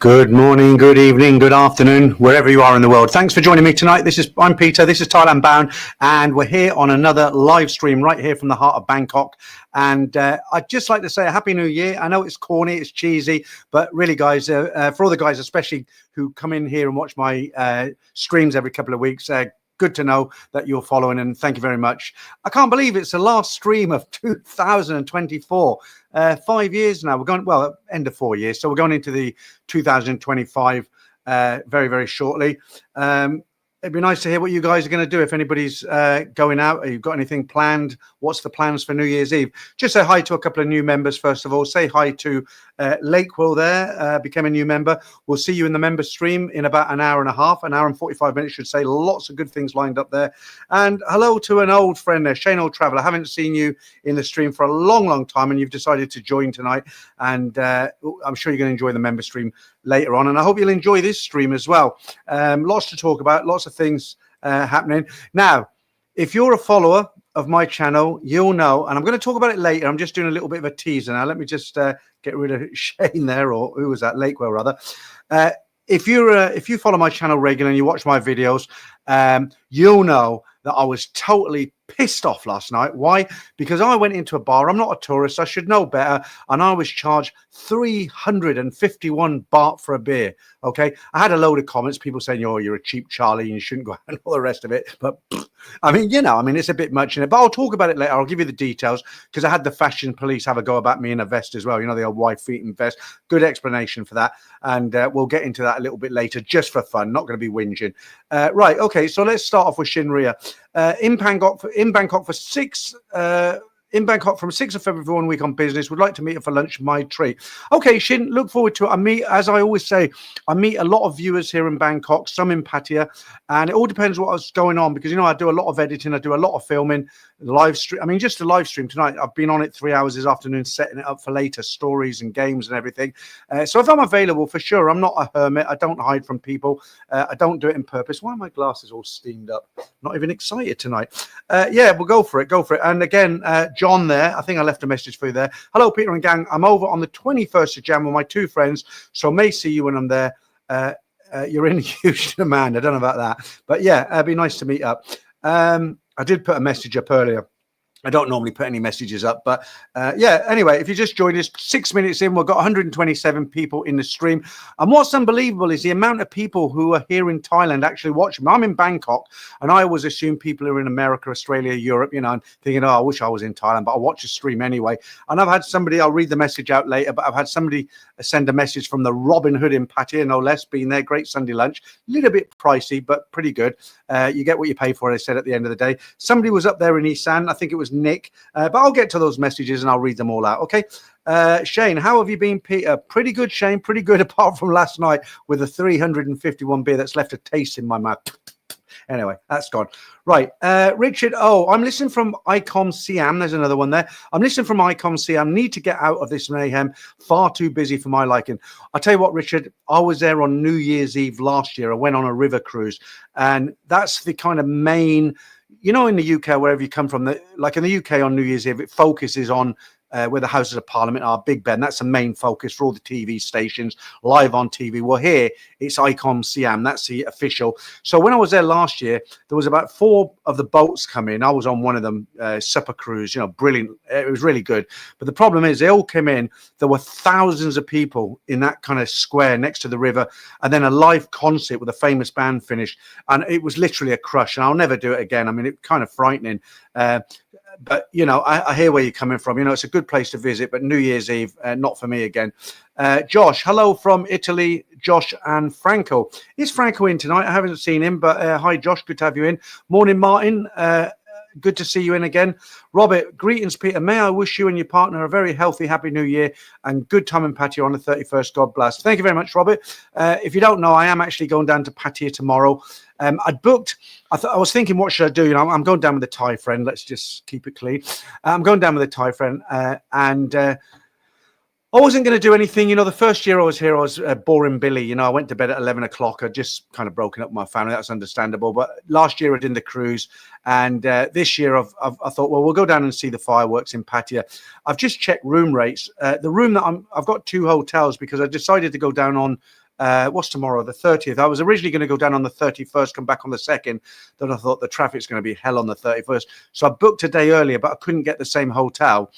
Good morning, good evening, good afternoon, wherever you are in the world. Thanks for joining me tonight. I'm Peter. This is Thailand Bound, and we're here on another live stream right here from the heart of Bangkok. And I'd just like to say a happy new year. I know it's corny, it's cheesy, but really, guys, for all the guys, especially who come in here and watch my streams every couple of weeks, good to know that you're following, and thank you very much. I can't believe it's the last stream of 2024. 5 years now. We're going, well, end of 4 years. So we're going into the 2025 very, very shortly. It'd be nice to hear what you guys are going to do. If anybody's going out, or you've got anything planned, what's the plans for New Year's Eve? Just say hi to a couple of new members, first of all. Say hi to Lakewell there, became a new member. We'll see you in the member stream in about an hour and a half, an hour and 45 minutes, should say. Lots of good things lined up there. And hello to an old friend there, Shane Old Traveller. I haven't seen you in the stream for a long, long time, and you've decided to join tonight. And I'm sure you're going to enjoy the member stream later on. And I hope you'll enjoy this stream as well. Lots to talk about, lots of things happening. Now, if you're a follower of my channel, you'll know, and I'm going to talk about it later. I'm just doing a little bit of a teaser now. Let me just get rid of Shane there, or who was that? Lakewell, rather. If you follow my channel regularly and you watch my videos, you'll know that I was totally pissed off last night. Why? Because I went into a bar. I'm not a tourist. I should know better. And I was charged 351 baht for a beer. Okay. I had a load of comments, people saying, "Oh, you're a cheap Charlie and you shouldn't go out," and all the rest of it. But I mean, it's a bit much in it, but I'll talk about it later. I'll give you the details, because I had the fashion police have a go about me in a vest as well. You know, the old wide-feeting vest. Good explanation for that. And we'll get into that a little bit later, just for fun. Not going to be whinging. Right. Okay. So let's start off with Shinria. In Bangkok from 6th of February for 1 week on business. Would like to meet her for lunch. My treat. Okay, Shin, look forward to it. As I always say, I meet a lot of viewers here in Bangkok, some in Pattaya, and it all depends what's going on, because, I do a lot of editing, I do a lot of filming, live stream. I mean, just a live stream tonight. I've been on it 3 hours this afternoon, setting it up for later, stories and games and everything. So if I'm available, for sure, I'm not a hermit. I don't hide from people. I don't do it in purpose. Why are my glasses all steamed up? Not even excited tonight. Yeah, we'll go for it. And again, John there, I think I left a message for you there. Hello, Peter and gang. I'm over on the 21st of Jan with my two friends, so may see you when I'm there. You're in huge demand. I don't know about that, but yeah, it'd be nice to meet up. I did put a message up earlier. I don't normally put any messages up, but yeah, anyway, if you just joined us, 6 minutes in, we've got 127 people in the stream. And what's unbelievable is the amount of people who are here in Thailand actually watching me. I'm in Bangkok, and I always assume people are in America, Australia, Europe, and thinking, oh, I wish I was in Thailand, but I watch the stream anyway. And I've had somebody, I'll read the message out later, but I've had somebody send a message from the Robin Hood in Pattaya, no less, been there, great Sunday lunch, a little bit pricey, but pretty good. You get what you pay for, they said at the end of the day. Somebody was up there in Isan, I think it was Nick, but I'll get to those messages and I'll read them all out. Okay. Shane, how have you been, Peter? Pretty good, Shane. Pretty good, apart from last night with a 351 beer that's left a taste in my mouth. Anyway, that's gone. Right. Richard, I'm listening from ICOM Siam. There's another one there. I'm listening from ICOM Siam. Need to get out of this mayhem. Far too busy for my liking. I'll tell you what, Richard, I was there on New Year's Eve last year. I went on a river cruise, and that's the kind of main, in the UK, wherever you come from, like in the UK on New Year's Eve, it focuses on where the Houses of Parliament are, Big Ben. That's the main focus for all the TV stations, live on TV. Well, here, it's ICOM Siam. That's the official. So when I was there last year, there was about 4 of the boats come in. I was on one of them, supper cruise, brilliant. It was really good. But the problem is they all came in. There were thousands of people in that kind of square next to the river, and then a live concert with a famous band finished. And it was literally a crush, and I'll never do it again. I mean, it's kind of frightening. But, I hear where you're coming from. It's a good place to visit, but New Year's Eve, not for me again. Josh, hello from Italy, Josh and Franco. Is Franco in tonight? I haven't seen him, but hi, Josh. Good to have you in. Morning, Martin. Good to see you in again. Robert, greetings, Peter. May I wish you and your partner a very healthy, happy new year and good time in Pattaya on the 31st. God bless. Thank you very much, Robert. If you don't know, I am actually going down to Pattaya tomorrow. I'd booked, I was thinking, what should I do? I'm going down with a Thai friend. Let's just keep it clean. I'm going down with a Thai friend and I wasn't going to do anything. The first year I was here, I was boring Billy. I went to bed at 11 o'clock. I'd just kind of broken up with my family. That's understandable. But last year I did the cruise. And this year I thought, well, we'll go down and see the fireworks in Pattaya. I've just checked room rates. The room that I've got 2 hotels because I decided to go down on What's tomorrow? The 30th. I was originally going to go down on the 31st, come back on the 2nd. Then I thought the traffic's going to be hell on the 31st. So I booked a day earlier, but I couldn't get the same hotel.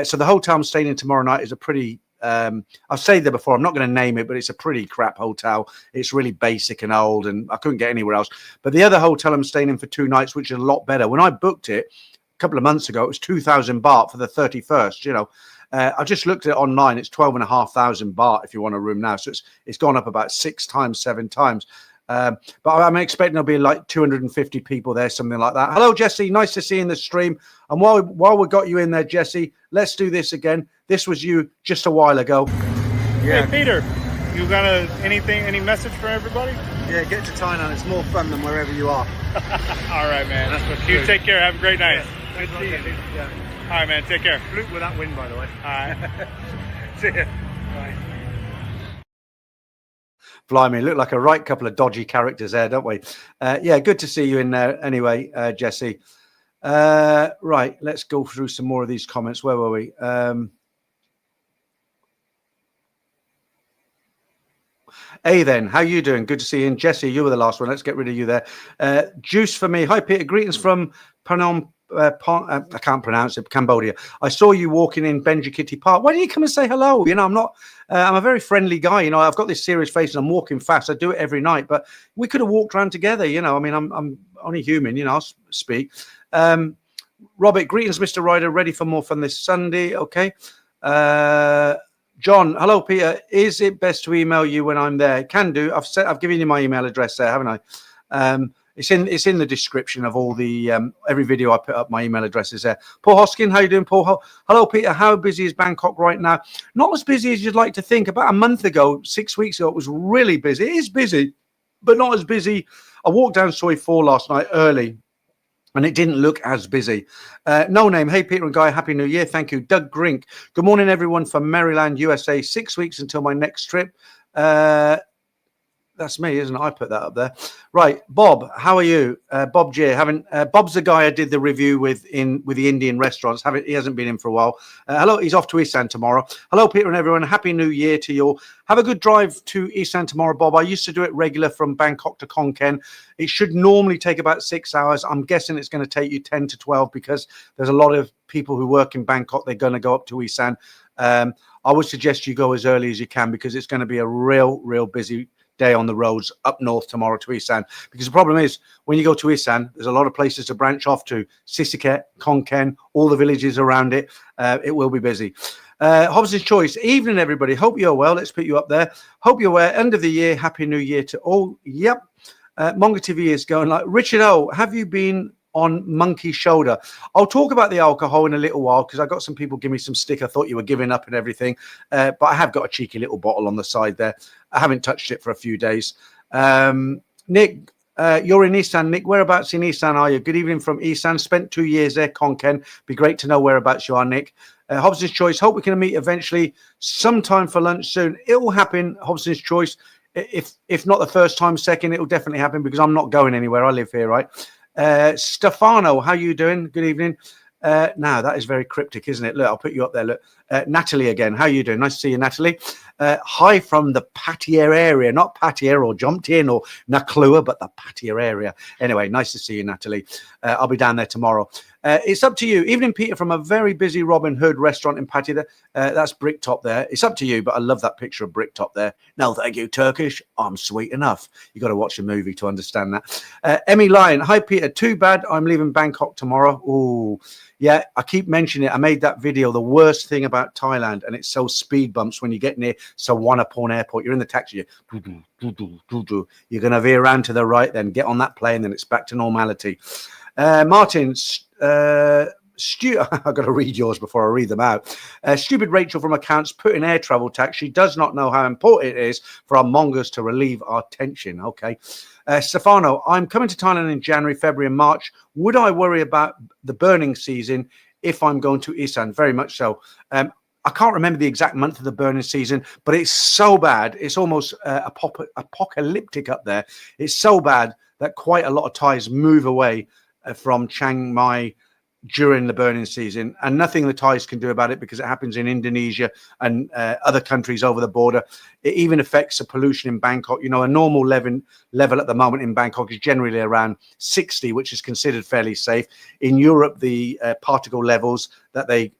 So the hotel I'm staying in tomorrow night is a pretty... I've stayed there before. I'm not going to name it, but it's a pretty crap hotel. It's really basic and old, and I couldn't get anywhere else. But the other hotel I'm staying in for 2 nights, which is a lot better. When I booked it a couple of months ago, it was 2,000 baht for the 31st, you know. I just looked at it online. It's 12,500 baht if you want a room now. So it's gone up about 6 times, 7 times. But I'm expecting there'll be like 250 people there, something like that. Hello, Jesse. Nice to see you in the stream. And while we got you in there, Jesse, let's do this again. This was you just a while ago. Yeah. Hey, Peter, you got any message for everybody? Yeah, get to Thailand. It's more fun than wherever you are. All right, man. You take care. Have a great night. Yeah. Good to see you. Yeah. All right, man. Take care. Fluke with that win, by the way. All right. See ya. Bye. Blimey, look like a right couple of dodgy characters there, don't we? Yeah, good to see you in there anyway, Jesse. Right, let's go through some more of these comments. Where were we? Hey then, how you doing? Good to see you. And Jesse, you were the last one. Let's get rid of you there. Juice for me. Hi, Peter. Greetings from Phnom I can't pronounce it, Cambodia. I saw you walking in Benji Kitty Park. Why don't you come and say hello? You know, I'm a very friendly guy. You know, I've got this serious face and I'm walking fast. I do it every night, but we could have walked around together. You know, I mean, I'm only human, you know, I'll speak. Robert, greetings, Mr. Ryder. Ready for more fun this Sunday. Okay. John, hello, Peter. Is it best to email you when I'm there? Can do. I've given you my email address there, haven't I? It's in the description of all the every video I put up. My email address is there. Paul Hoskin, how you doing, Paul? Hello, Peter. How busy is Bangkok right now? Not as busy as you'd like to think. About a month ago, 6 weeks ago, it was really busy. It is busy, but not as busy. I walked down Soi 4 last night early, and it didn't look as busy. No name. Hey, Peter and Guy, Happy New Year. Thank you. Doug Grink. Good morning, everyone from Maryland, USA. 6 weeks until my next trip. That's me, isn't it? I put that up there. Right, Bob, how are you? Bob J. Bob's the guy I did the review with the Indian restaurants. He hasn't been in for a while. Hello, he's off to Isan tomorrow. Hello, Peter and everyone. Happy New Year to you all. Have a good drive to Isan tomorrow, Bob. I used to do it regular from Bangkok to Khon Kaen. It should normally take about 6 hours. I'm guessing it's going to take you 10 to 12 because there's a lot of people who work in Bangkok. They're going to go up to Isan. I would suggest you go as early as you can because it's going to be a real busy day on the roads up north tomorrow to Isan, because the problem is when you go to Isan, there's a lot of places to branch off to. Sisiket, Khon Kaen, all the villages around it. It will be busy. Hobson's Choice, evening everybody. Hope you're well. Let's put you up there. Hope you're well. End of the year. Happy New Year to all. Yep. Monga TV is going like Richard O. Have you been on Monkey Shoulder? I'll talk about the alcohol in a little while because I got some people give me some stick. I thought you were giving up and everything, but I have got a cheeky little bottle on the side there. I haven't touched it for a few days. Nick, you're in Isan. Nick, whereabouts in Isan are you? Good evening from Isan. Spent 2 years there, Khon Kaen. Be great to know whereabouts you are, Nick. Hobson's Choice. Hope we can meet eventually sometime for lunch soon. It will happen, Hobson's Choice. If not the first time, second, it will definitely happen because I'm not going anywhere. I live here, right? Stefano, how you doing? Good evening. Now that is very cryptic, isn't it? Look, I'll put you up there. Look, Natalie again. How you doing? Nice to see you, Natalie. Hi from the Pattaya area, not Pattaya or Jumped In or Naklua, but the Pattaya area. Anyway, nice to see you, Natalie. I'll be down there tomorrow. It's up to you. Evening, Peter, from a very busy Robin Hood restaurant in Pattaya. That's Bricktop there. It's up to you, but I love that picture of Bricktop there. No, thank you, Turkish. I'm sweet enough. You got to watch the movie to understand that. Emmy Lyon. Hi, Peter. Too bad I'm leaving Bangkok tomorrow. Oh, yeah, I keep mentioning it. I made that video, the worst thing about Thailand, and it's so speed bumps when you get near Suvarnabhumi Airport. You're in the taxi, you're going to veer around to the right, then get on that plane, then it's back to normality. Martin, I've got to read yours before I read them out. Stupid Rachel from accounts put in air travel tax. She does not know how important it is for our mongers to relieve our tension. Okay. Stefano, I'm coming to Thailand in January, February, and March. Would I worry about the burning season if I'm going to Isan? Very much so. I can't remember the exact month of the burning season, but it's so bad. It's almost apocalyptic up there. It's so bad that quite a lot of Thais move away from Chiang Mai during the burning season, and nothing the Thais can do about it because it happens in Indonesia and other countries over the border. It even affects the pollution in Bangkok. You know, a normal level at the moment in Bangkok is generally around 60, which is considered fairly safe. In Europe, the particle levels that they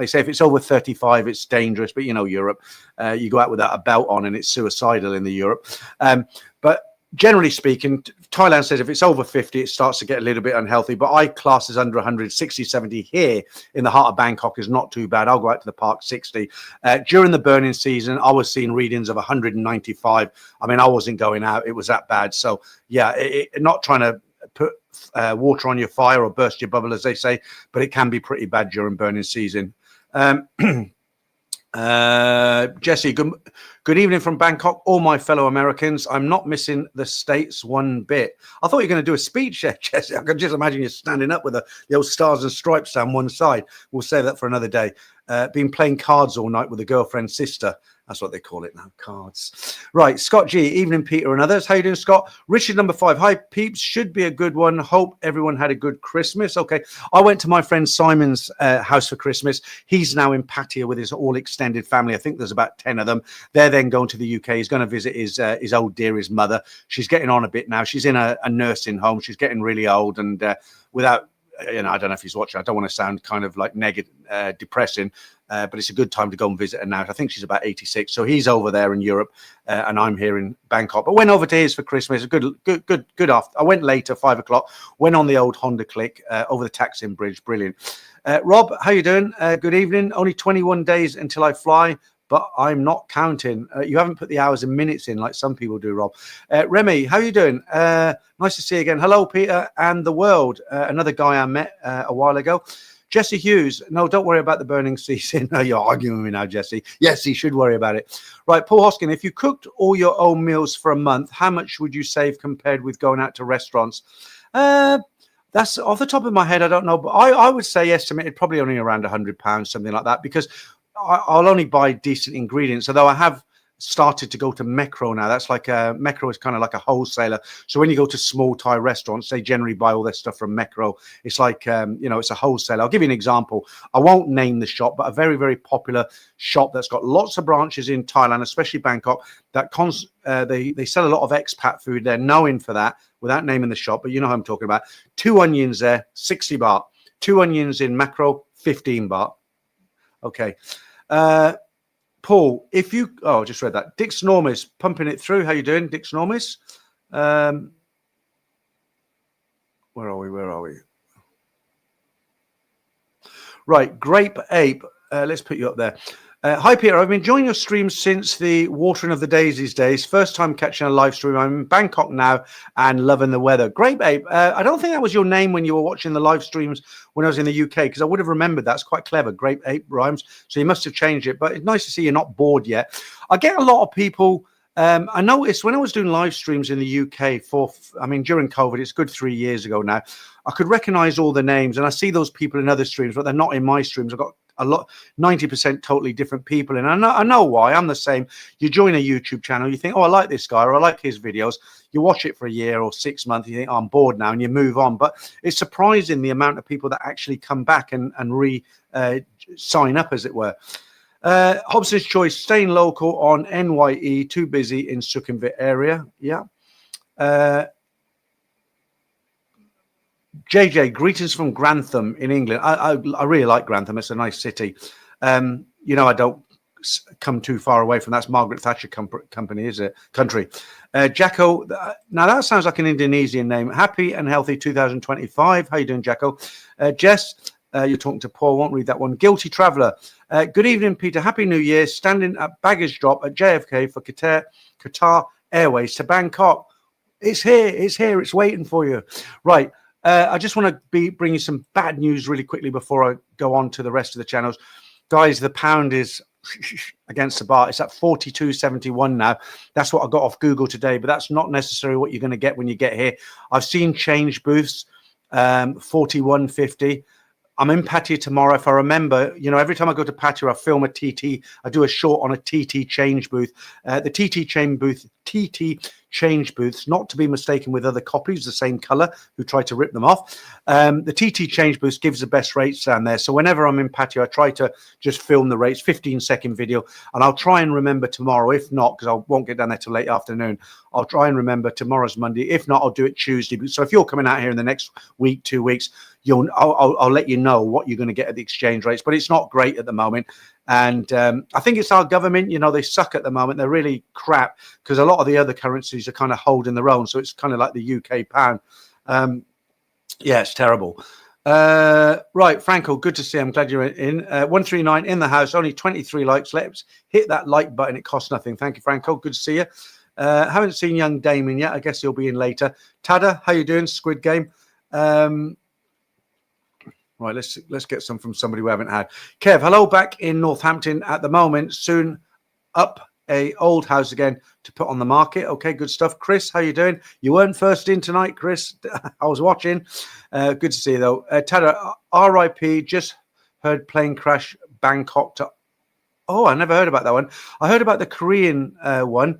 say if it's over 35, it's dangerous. But you know, Europe, you go out without a belt on and it's suicidal in the Europe. But generally speaking, Thailand says if it's over 50, it starts to get a little bit unhealthy. But I class as under 100, 60, 70 here in the heart of Bangkok is not too bad. I'll go out to the park 60. During the burning season, I was seeing readings of 195. I mean, I wasn't going out. It was that bad. So, yeah, not trying to put water on your fire or burst your bubble, as they say, but it can be pretty bad during burning season. Jesse, good evening from Bangkok, all my fellow Americans. I'm not missing the States one bit. I thought you were going to do a speech there, Jesse. I can just imagine you standing up with the old stars and stripes down one side. We'll save that for another day. Been playing cards all night with a girlfriend's sister. That's what they call it now, cards. Right, Scott G, evening, Peter and others. How you doing, Scott? Richard number 5, hi, peeps. Should be a good one. Hope everyone had a good Christmas. Okay, I went to my friend Simon's house for Christmas. He's now in Pattaya with his all extended family. I think there's about 10 of them. They're then going to the UK. He's going to visit his old dear, his mother. She's getting on a bit now. She's in a nursing home. She's getting really old, and without, you know, I don't know if he's watching. I don't want to sound kind of like negative, depressing, but it's a good time to go and visit her now. I think she's about 86. So he's over there in Europe, and I'm here in Bangkok. But went over to his for Christmas. Good after. I went later, 5 o'clock. Went on the old Honda Click over the Taksim Bridge. Brilliant. Rob, how you doing? Good evening. Only 21 days until I fly, but I'm not counting. You haven't put the hours and minutes in like some people do, Rob. Remy, how you doing? Nice to see you again. Hello, Peter and the world. Another guy I met a while ago. Jesse Hughes. No, don't worry about the burning season. No, you're arguing with me now, Jesse. Yes, he should worry about it. Right, Paul Hoskin, if you cooked all your own meals for a month, how much would you save compared with going out to restaurants? That's off the top of my head. I don't know, but I would say estimated probably only around £100, something like that, because I'll only buy decent ingredients. Although I have started to go to Mecro now. That's like Mecro is kind of like a wholesaler. So when you go to small Thai restaurants, they generally buy all their stuff from Mecro. It's like, you know, it's a wholesaler. I'll give you an example. I won't name the shop, but a very, very popular shop that's got lots of branches in Thailand, especially Bangkok, that they sell a lot of expat food. They're known for that without naming the shop, but you know what I'm talking about. 2 onions there, 60 baht. 2 onions in Macro, 15 baht. Okay. Paul, if you... Oh, I just read that. Dick Snormis, pumping it through. How you doing, Dick Snormis? Where are we? Right, Grape Ape. Let's put you up there. Hi, Peter. I've been enjoying your streams since the watering of the daisies days. First time catching a live stream. I'm in Bangkok now and loving the weather. Grape Ape. I don't think that was your name when you were watching the live streams when I was in the UK, because I would have remembered that. It's quite clever. Grape Ape rhymes. So you must have changed it. But it's nice to see you're not bored yet. I get a lot of people... I noticed when I was doing live streams in the UK during COVID, it's good 3 years ago now, I could recognize all the names and I see those people in other streams, but they're not in my streams. I've got a lot, 90% totally different people. And I know why. I'm the same. You join a YouTube channel, you think, oh, I like this guy or I like his videos. You watch it for a year or 6 months, you think, oh, I'm bored now, and you move on. But it's surprising the amount of people that actually come back and sign up, as it were. Hobson's Choice, staying local on NYE, too busy in Sukhumvit area. Yeah. JJ, greetings from Grantham in England. I really like Grantham. It's a nice city. You know, I don't come too far away from that's Margaret Thatcher company, is it? Country. Jacko, now that sounds like an Indonesian name. Happy and healthy 2025. How you doing, Jacko? Jess, you're talking to Paul. Won't read that one. Guilty Traveller. Good evening, Peter. Happy New Year. Standing at baggage drop at JFK for Qatar Airways to Bangkok. It's here. It's here. It's waiting for you. Right. I just want to bring you some bad news really quickly before I go on to the rest of the channels. Guys, the pound is against the baht. It's at 42.71 now. That's what I got off Google today, but that's not necessarily what you're going to get when you get here. I've seen change booths, 41.50. I'm in Pattaya tomorrow. If I remember, you know, every time I go to Pattaya, I film a TT. I do a short on a TT change booth. The TT change booths, not to be mistaken with other copies the same color who try to rip them off. The TT change booth gives the best rates down there. So whenever I'm in patio, I try to just film the rates, 15-second video, and I'll try and remember tomorrow. If not, because I won't get down there till late afternoon, I'll try and remember tomorrow's Monday. If not, I'll do it Tuesday. So if you're coming out here in the next week, 2 weeks, I'll let you know what you're going to get at the exchange rates, but it's not great at the moment. And I think it's our government, they suck at the moment. They're really crap because a lot of the other currencies are kind of holding their own. So it's kind of like the UK pound. Yeah, it's terrible. Right, Franco, good to see you. I'm glad you're in. 139 in the house, only 23 likes. Let's hit that like button. It costs nothing. Thank you, Franco. Good to see you. Haven't seen young Damien yet. I guess he'll be in later. Tada, how you doing? Squid Game. Right, let's get some from somebody we haven't had. Kev, hello, back in Northampton at the moment. Soon up a old house again to put on the market. Okay, good stuff. Chris, how you doing? You weren't first in tonight, Chris. I was watching. Good to see you, though. Tada, RIP, just heard plane crash Bangkok to... Oh, I never heard about that one. I heard about the Korean one.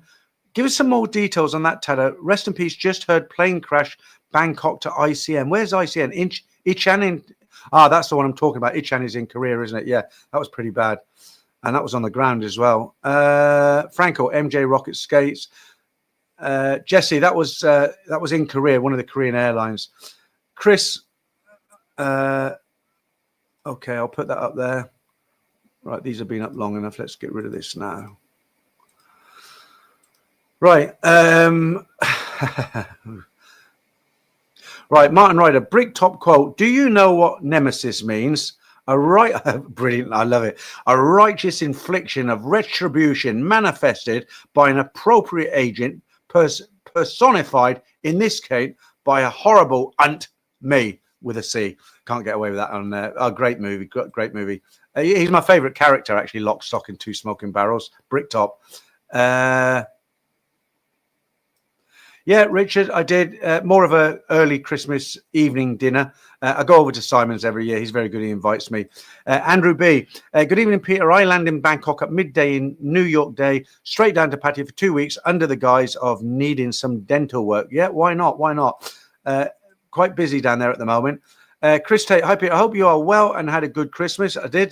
Give us some more details on that, Tada. Rest in peace, just heard plane crash Bangkok to ICN. Where's ICN? Ichan in... Ah, that's the one I'm talking about. Ichan is in Korea, isn't it? Yeah, that was pretty bad. And that was on the ground as well. Franco, MJ Rocket Skates. Jesse, that was in Korea, one of the Korean airlines. Chris, okay, I'll put that up there. Right, these have been up long enough. Let's get rid of this now. Right. Right, Martin Ryder, brick top quote. Do you know what nemesis means? Brilliant, I love it. A righteous infliction of retribution manifested by an appropriate agent, personified, in this case, by a horrible me with a C. Can't get away with that on there. Oh, great movie, great movie. He's my favorite character, actually, Lock, Stock and Two Smoking Barrels, brick top. Yeah, Richard, I did more of a early Christmas evening dinner. I go over to Simon's every year. He's very good. He invites me. Andrew B. Good evening, Peter. I land in Bangkok at midday in New York Day, straight down to patio for 2 weeks under the guise of needing some dental work. Yeah, why not? Why not? Quite busy down there at the moment. Chris Tate, hi, Peter. I hope you are well and had a good Christmas. I did.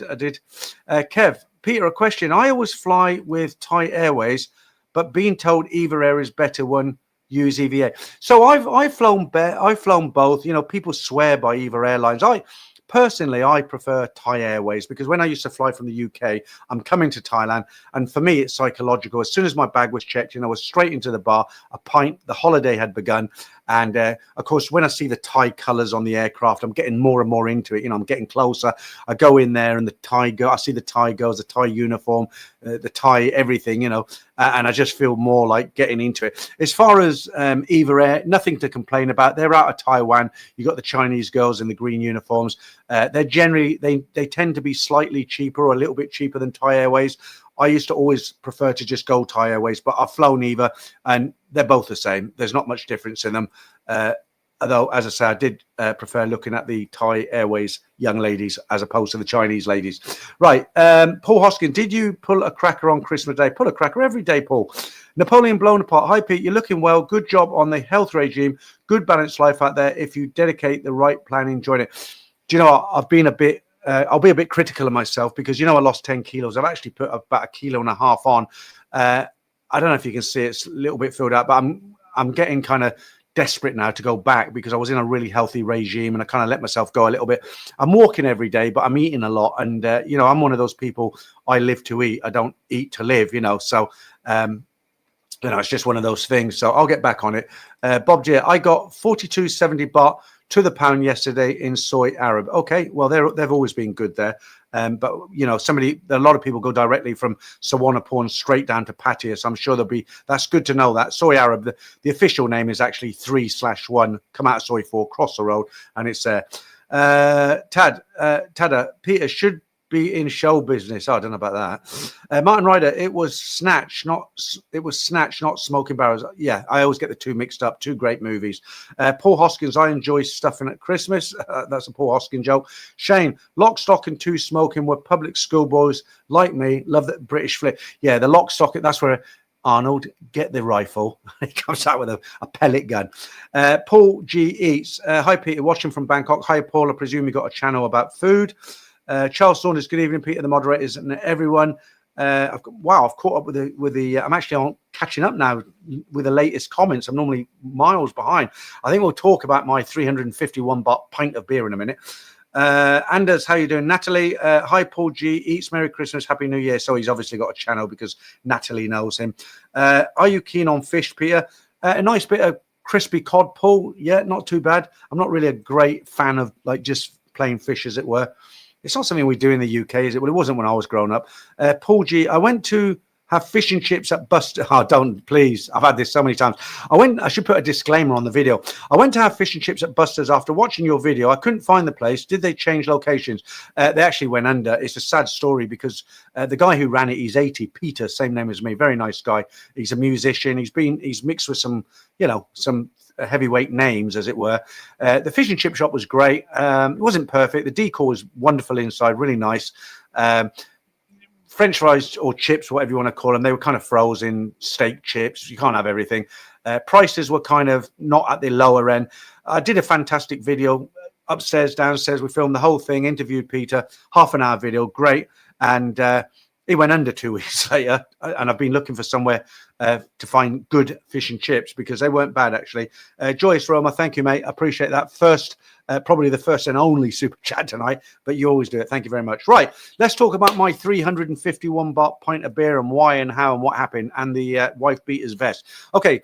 Kev, Peter, a question. I always fly with Thai Airways, but being told Eva Air is better one. Use EVA. So I've flown both. People swear by either airlines. I prefer Thai Airways because when I used to fly from the UK, I'm coming to Thailand, and for me it's psychological. As soon as my bag was checked, I was straight into the bar, a pint. The holiday had begun, and of course, when I see the Thai colours on the aircraft, I'm getting more and more into it. I'm getting closer. I go in there, and the Thai girl, I see the Thai girls, the Thai uniform, the Thai everything, and I just feel more like getting into it. As far as Eva Air, nothing to complain about. They're out of Taiwan. You got the Chinese girls in the green uniforms. They're generally they tend to be slightly cheaper or a little bit cheaper than Thai Airways. I used to always prefer to just go Thai Airways, but I've flown Eva, and they're both the same. There's not much difference in them. Although, as I say, I did prefer looking at the Thai Airways young ladies as opposed to the Chinese ladies. Right. Paul Hoskin, did you pull a cracker on Christmas Day? Pull a cracker every day, Paul. Napoleon blown apart. Hi, Pete. You're looking well. Good job on the health regime. Good balanced life out there. If you dedicate the right plan, enjoy it. Do you know, I've been a bit... I'll be a bit critical of myself because, I lost 10 kilos. I've actually put about 1.5 kilos on. I don't know if you can see it's a little bit filled out, but I'm getting kind of desperate now to go back because I was in a really healthy regime and I kind of let myself go a little bit. I'm walking every day, but I'm eating a lot. And, I'm one of those people, I live to eat. I don't eat to live, So, it's just one of those things. So I'll get back on it. Bob J, I got 42.70 baht to the pound yesterday in soy Arab. Okay, well, they've always been good there. But, a lot of people go directly from Suvarnabhumi straight down to Pattaya. So I'm sure that's good to know that. Soy Arab, the official name is actually 3/1. Come out of Soy 4, cross the road, and it's there. Tada, Peter should be in show business. Oh, I don't know about that. Martin Ryder, it was Snatch, not Smoking Barrels. Yeah, I always get the two mixed up. Two great movies. Paul Hoskins, I enjoy stuffing at Christmas. That's a Paul Hoskins joke. Shane, Lock, Stock and Two Smoking were public schoolboys like me. Love that British flick. Yeah, the Lock, Stock. That's where Arnold, get the rifle. He comes out with a pellet gun. Paul G. Eats. Hi, Peter. Watching from Bangkok. Hi, Paul. I presume you got a channel about food. Charles Saunders. Good evening, Peter, the moderators, and everyone. I've caught up with the. I'm actually catching up now with the latest comments. I'm normally miles behind. I think we'll talk about my 351 baht pint of beer in a minute. Anders, how you doing? Natalie, hi, Paul G. Eats. Merry Christmas, Happy New Year. So he's obviously got a channel because Natalie knows him. Are you keen on fish, Peter? A nice bit of crispy cod, Paul. Yeah, not too bad. I'm not really a great fan of like just plain fish, as it were. It's not something we do in the UK, is it? Well, it wasn't when I was growing up. Paul G, I went to have fish and chips at Buster. Oh, don't, please. I've had this so many times. I should put a disclaimer on the video. I went to have fish and chips at Buster's after watching your video. I couldn't find the place. Did they change locations? They actually went under. It's a sad story because the guy who ran it, he's 80, Peter, same name as me. Very nice guy. He's a musician. He's mixed with some heavyweight names, as it were. The fish and chip shop was great. It wasn't perfect. The decor was wonderful inside, really nice. French fries or chips, whatever you want to call them, they were kind of frozen steak chips. You can't have everything. Prices were kind of not at the lower end. I did a fantastic video upstairs, downstairs. We filmed the whole thing, interviewed Peter, half-an-hour video, great. And it went under 2 weeks later. And I've been looking for somewhere to find good fish and chips because they weren't bad, actually. Joyce Roma, thank you, mate. I appreciate that. Probably the first and only super chat tonight, but you always do it. Thank you very much. Right, let's talk about my 351 baht pint of beer and why and how and what happened and the wife beater's vest. Okay,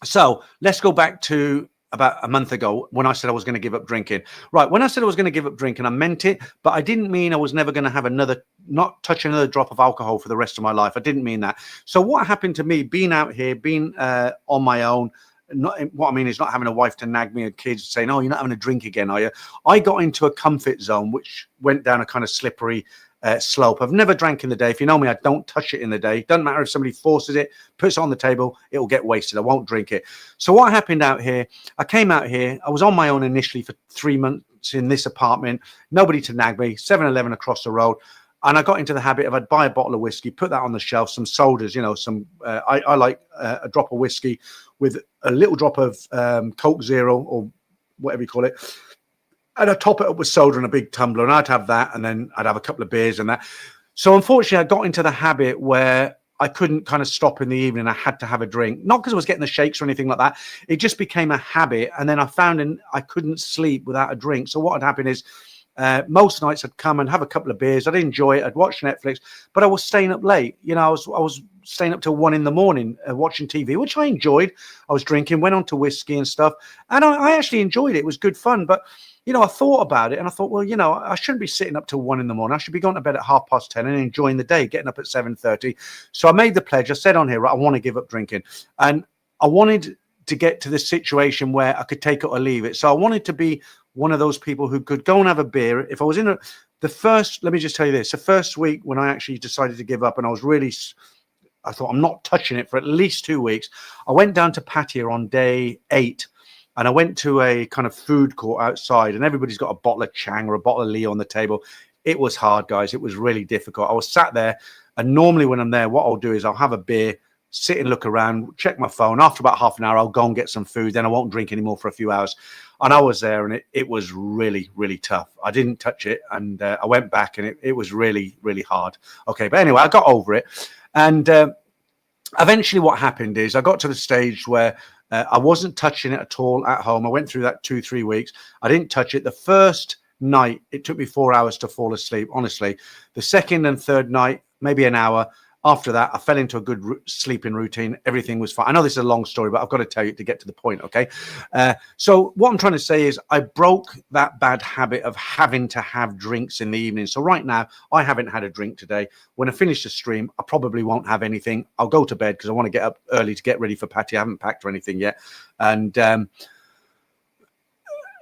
so let's go back to about a month ago when I said I was going to give up drinking. Right, when I said I was going to give up drinking, I meant it, but I didn't mean I was never going to have not touch another drop of alcohol for the rest of my life. I didn't mean that. So what happened to me being out here, being on my own, what I mean is not having a wife to nag me and kids saying, oh, you're not having a drink again, are you? I got into a comfort zone, which went down a kind of slippery slope. I've never drank in the day. If you know me, I don't touch it in the day. Doesn't matter if somebody forces it, puts it on the table, it will get wasted. I won't drink it. So what happened out here, I came out here. I was on my own initially for 3 months in this apartment. Nobody to nag me, 7-Eleven across the road. And I got into the habit of I'd buy a bottle of whiskey, put that on the shelf, some sodas, I like a drop of whiskey with a little drop of Coke Zero or whatever you call it. And I'd top it up with soda in a big tumbler and I'd have that and then I'd have a couple of beers and that. So unfortunately, I got into the habit where I couldn't kind of stop in the evening. I had to have a drink, not because I was getting the shakes or anything like that. It just became a habit. And then I found I couldn't sleep without a drink. So what had happened is, most nights I'd come and have a couple of beers. I'd enjoy it. I'd watch Netflix, but I was staying up late. I was staying up till 1 a.m. watching TV, which I enjoyed. I was drinking, went on to whiskey and stuff, and I actually enjoyed it. It was good fun. But I thought about it, and I thought, well, I shouldn't be sitting up till 1 a.m. I should be going to bed at 10:30 and enjoying the day, getting up at 7:30. So I made the pledge. I said on here, right, I want to give up drinking, and I wanted to get to the situation where I could take it or leave it. So I wanted to be one of those people who could go and have a beer. If I was let me just tell you this, the first week when I actually decided to give up and I thought I'm not touching it for at least 2 weeks. I went down to Pattaya on day 8 and I went to a kind of food court outside and everybody's got a bottle of Chang or a bottle of Lee on the table. It was hard, guys. It was really difficult. I was sat there and normally when I'm there, what I'll do is I'll have a beer, sit and look around, check my phone. After about half an hour, I'll go and get some food. Then I won't drink anymore for a few hours. And I was there and it was really, really tough. I didn't touch it. And I went back and it was really, really hard. Okay. But anyway, I got over it. And eventually what happened is I got to the stage where I wasn't touching it at all at home. I went through that 2-3 weeks. I didn't touch it. The first night, it took me 4 hours to fall asleep, honestly. The second and third night, maybe an hour. After that, I fell into a good sleeping routine. Everything was fine. I know this is a long story, but I've got to tell you to get to the point, okay? So what I'm trying to say is I broke that bad habit of having to have drinks in the evening. So right now, I haven't had a drink today. When I finish the stream, I probably won't have anything. I'll go to bed because I want to get up early to get ready for Patty. I haven't packed or anything yet. And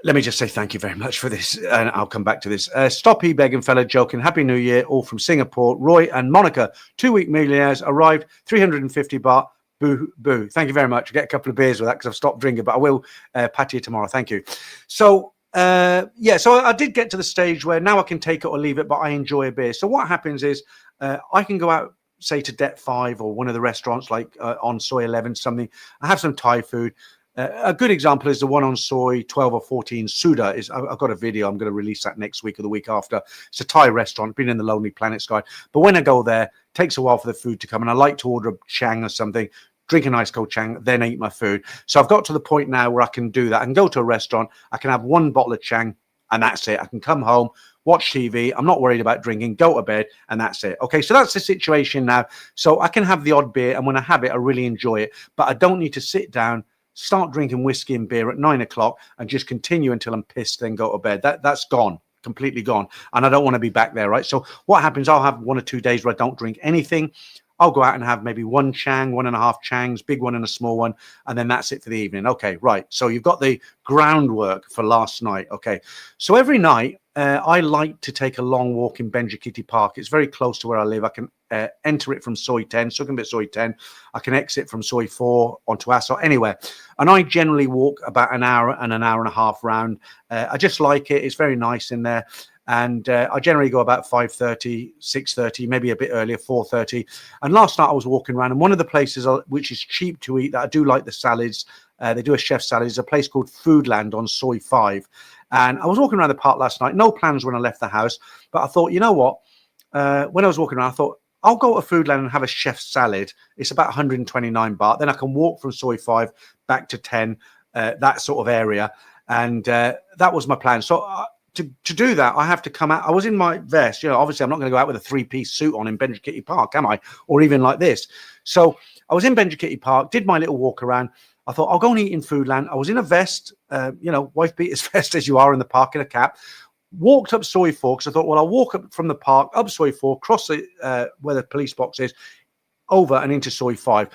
let me just say thank you very much for this, and I'll come back to this. Stoppy, begging fella, joking. Happy New Year, all from Singapore. Roy and Monica, 2-week millionaires, arrived, 350 baht. Boo, boo. Thank you very much. I'll get a couple of beers with that because I've stopped drinking, but I will pat you tomorrow. Thank you. So, so I did get to the stage where now I can take it or leave it, but I enjoy a beer. So what happens is I can go out say to Det 5 or one of the restaurants like on Soy 11 something, I have some Thai food. A good example is the one on Soy 12 or 14, Suda. I've got a video. I'm going to release that next week or the week after. It's a Thai restaurant, been in the Lonely Planets guide. But when I go there, it takes a while for the food to come. And I like to order a chang or something, drink a nice cold chang, then eat my food. So I've got to the point now where I can do that. I can go to a restaurant. I can have one bottle of chang and that's it. I can come home, watch TV. I'm not worried about drinking, go to bed, and that's it. Okay, so that's the situation now. So I can have the odd beer. And when I have it, I really enjoy it. But I don't need to sit down, start drinking whiskey and beer at 9 o'clock and just continue until I'm pissed, then go to bed. That's gone, completely gone. And I don't want to be back there, right? So what happens, I'll have 1 or 2 days where I don't drink anything. I'll go out and have maybe one chang, 1.5 changs, big one and a small one. And then that's it for the evening. Okay, right. So you've got the groundwork for last night. Okay. So every night, I like to take a long walk in Benjikiti Park. It's very close to where I live. I can enter it from Soy 10, Sukhumvit Soy 10. I can exit from Soy 4 onto Asso, anywhere. And I generally walk about an hour and a half round. I just like it. It's very nice in there. And I generally go about 5:30, 6:30, maybe a bit earlier, 4:30. And last night I was walking around, and one of the places which is cheap to eat, that I do like the salads, they do a chef salad, is a place called Foodland on Soy 5. And I was walking around the park last night, no plans when I left the house, but I thought, you know what? When I was walking around, I thought, I'll go to Foodland and have a chef salad. It's about 129 baht. Then I can walk from Soy 5 back to 10, that sort of area. And that was my plan. So to do that, I have to come out. I was in my vest. Obviously, I'm not going to go out with a 3-piece suit on in Benjikiti Park, am I? Or even like this. So I was in Benjikiti Park, did my little walk around. I thought, I'll go and eat in Foodland. I was in a vest, wife beater's vest as you are in the park, in a cap. Walked up Soy 4 because I thought, well, I'll walk up from the park, up Soy 4, cross the where the police box is, over and into Soy 5.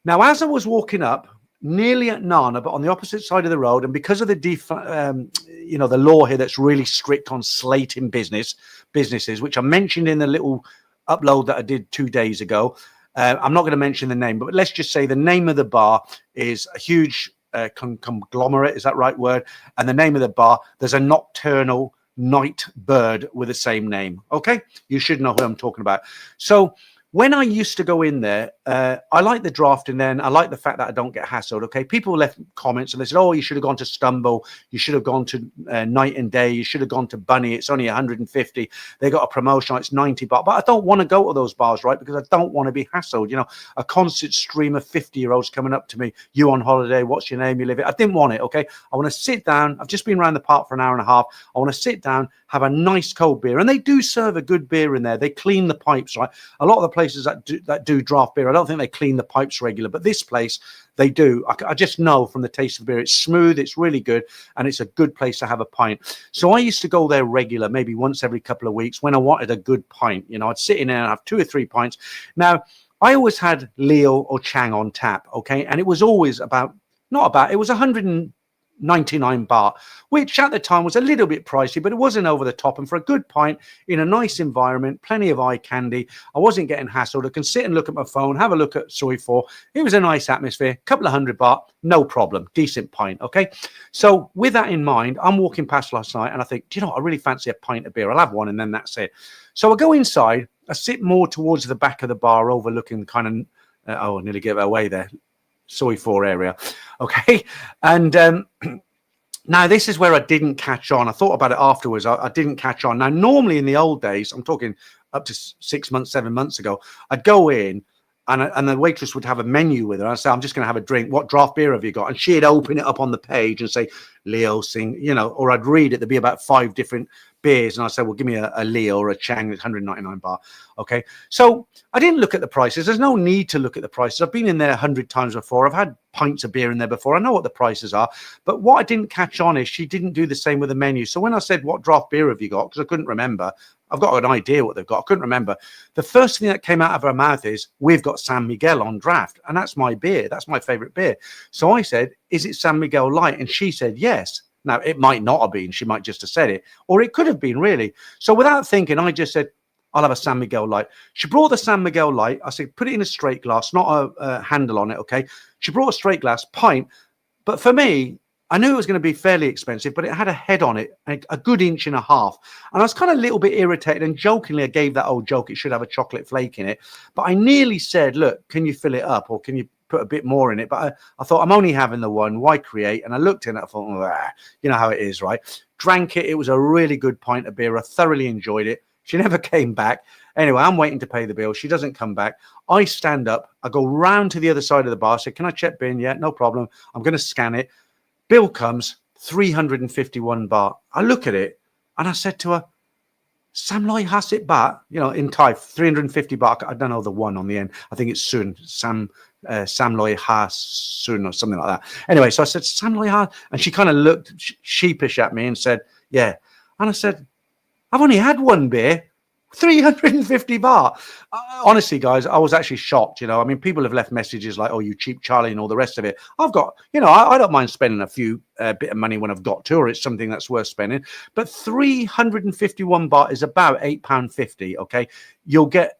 Now, as I was walking up, nearly at Nana, but on the opposite side of the road, and because of the law here that's really strict on slating businesses, which I mentioned in the little upload that I did 2 days ago. I'm not going to mention the name, but let's just say the name of the bar is a huge conglomerate. Is that right word? And the name of the bar, there's a nocturnal night bird with the same name. Okay, you should know who I'm talking about. So when I used to go in there, I like the draft, and then I like the fact that I don't get hassled. Okay, people left comments and they said, "Oh, you should have gone to Stumble, you should have gone to Night and Day, you should have gone to Bunny. It's only 150. They got a promotion, it's 90 baht." But I don't want to go to those bars, right? Because I don't want to be hassled. A constant stream of 50-year-olds coming up to me. You on holiday? What's your name? You live it? I didn't want it. Okay, I want to sit down. I've just been around the park for an hour and a half. I want to sit down, have a nice cold beer, and they do serve a good beer in there. They clean the pipes, right? A lot of the places that do draft beer, I don't think they clean the pipes regular, but this place they do. I just know from the taste of the beer, it's smooth, it's really good, and it's a good place to have a pint. So I used to go there regular, maybe once every couple of weeks when I wanted a good pint. I'd sit in there and have 2 or 3 pints. Now, I always had Leo or Chang on tap, okay, and it was always it was 199 baht, which at the time was a little bit pricey, but it wasn't over the top. And for a good pint in a nice environment, plenty of eye candy, I wasn't getting hassled. I can sit and look at my phone, have a look at Soy 4. It was a nice atmosphere, a couple of 100 baht, no problem, decent pint, okay? So with that in mind, I'm walking past last night and I think, do you know what? I really fancy a pint of beer. I'll have one and then that's it. So I go inside, I sit more towards the back of the bar overlooking kind of, I nearly gave it away there, Soy 4 area. Okay. And now this is where I didn't catch on. I thought about it afterwards. I didn't catch on. Now, normally in the old days, I'm talking up to 6 months, 7 months ago, I'd go in and the waitress would have a menu with her. I'd say, I'm just going to have a drink. What draft beer have you got? And she'd open it up on the page and say, Leo Sing, or I'd read it. There'd be about 5 different beers. And I'd say, well, give me a Leo or a Chang that's 199 baht. Okay. So I didn't look at the prices. There's no need to look at the prices. I've been in there 100 times before. I've had pints of beer in there before. I know what the prices are. But what I didn't catch on is she didn't do the same with the menu. So when I said, what draft beer have you got? Because I couldn't remember. I've got an idea what they've got. I couldn't remember. The first thing that came out of her mouth is, we've got San Miguel on draft. And that's my beer. That's my favorite beer. So I said, is it San Miguel Light? And she said, yes. Now, it might not have been. She might just have said it. Or it could have been, really. So without thinking, I just said, I'll have a San Miguel Light. She brought the San Miguel Light. I said, put it in a straight glass, not a handle on it, okay? She brought a straight glass, pint. But for me, I knew it was going to be fairly expensive, but it had a head on it, a good inch and a half. And I was kind of a little bit irritated, and jokingly, I gave that old joke, it should have a chocolate flake in it. But I nearly said, look, can you fill it up, or can you put a bit more in it? But I thought, I'm only having the one, why create? And I looked in it, I thought, you know how it is, right? Drank it. It was a really good pint of beer. I thoroughly enjoyed it. She never came back. Anyway, I'm waiting to pay the bill. She doesn't come back. I stand up. I go round to the other side of the bar. Say, can I check bin? Yeah, no problem. I'm going to scan it. Bill comes, 351 baht. I look at it and I said to her, Samloi has it baht, you know, in Thai, 350 baht. I don't know the one on the end. I think it's Sun, Samloi has Sun or something like that. Anyway, so I said, Samloi has, and she kind of looked sheepish at me and said, yeah. And I said, I've only had one beer. 350 baht. Honestly, guys, I was actually shocked. You know, I mean, people have left messages like, "Oh, you cheap Charlie," and all the rest of it. I've got, you know, I don't mind spending a few bit of money when I've got to, or it's something that's worth spending. But 351 baht is about £8.50. Okay, you'll get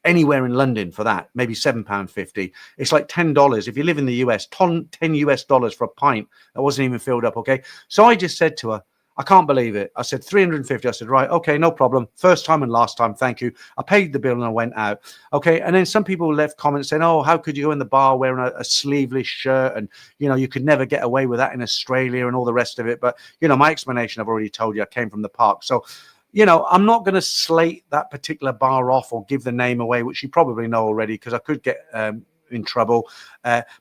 anywhere in London for that, maybe £7.50. It's like $10 if you live in the US. $10 US for a pint that wasn't even filled up. Okay, so I just said to her, I can't believe it. I said 350. I said, right, okay, no problem. First time and last time, thank you. I paid the bill and I went out. Okay, and then some people left comments saying, oh, how could you go in the bar wearing a sleeveless shirt? And, you know, you could never get away with that in Australia and all the rest of it. But, you know, my explanation, I've already told you, I came from the park. So, you know, I'm not going to slate that particular bar off or give the name away, which you probably know already, because I could get in trouble.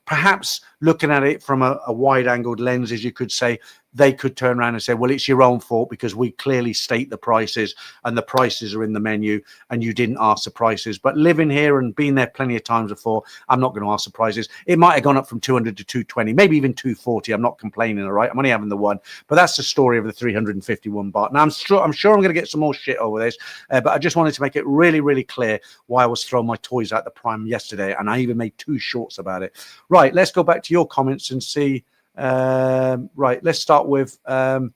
Perhaps looking at it from a wide-angled lens, as you could say, they could turn around and say, well, it's your own fault because we clearly state the prices and the prices are in the menu and you didn't ask the prices. But living here and being there plenty of times before, I'm not going to ask the prices. It might have gone up from 200 to 220, maybe even 240. I'm not complaining, all right? I'm only having the one. But that's the story of the 351 baht. Now, I'm sure I'm going to get some more shit over this, but I just wanted to make it really, really clear why I was throwing my toys out the pram yesterday. And I even made 2 shorts about it. Right, let's go back to your comments and see. Right, let's start with no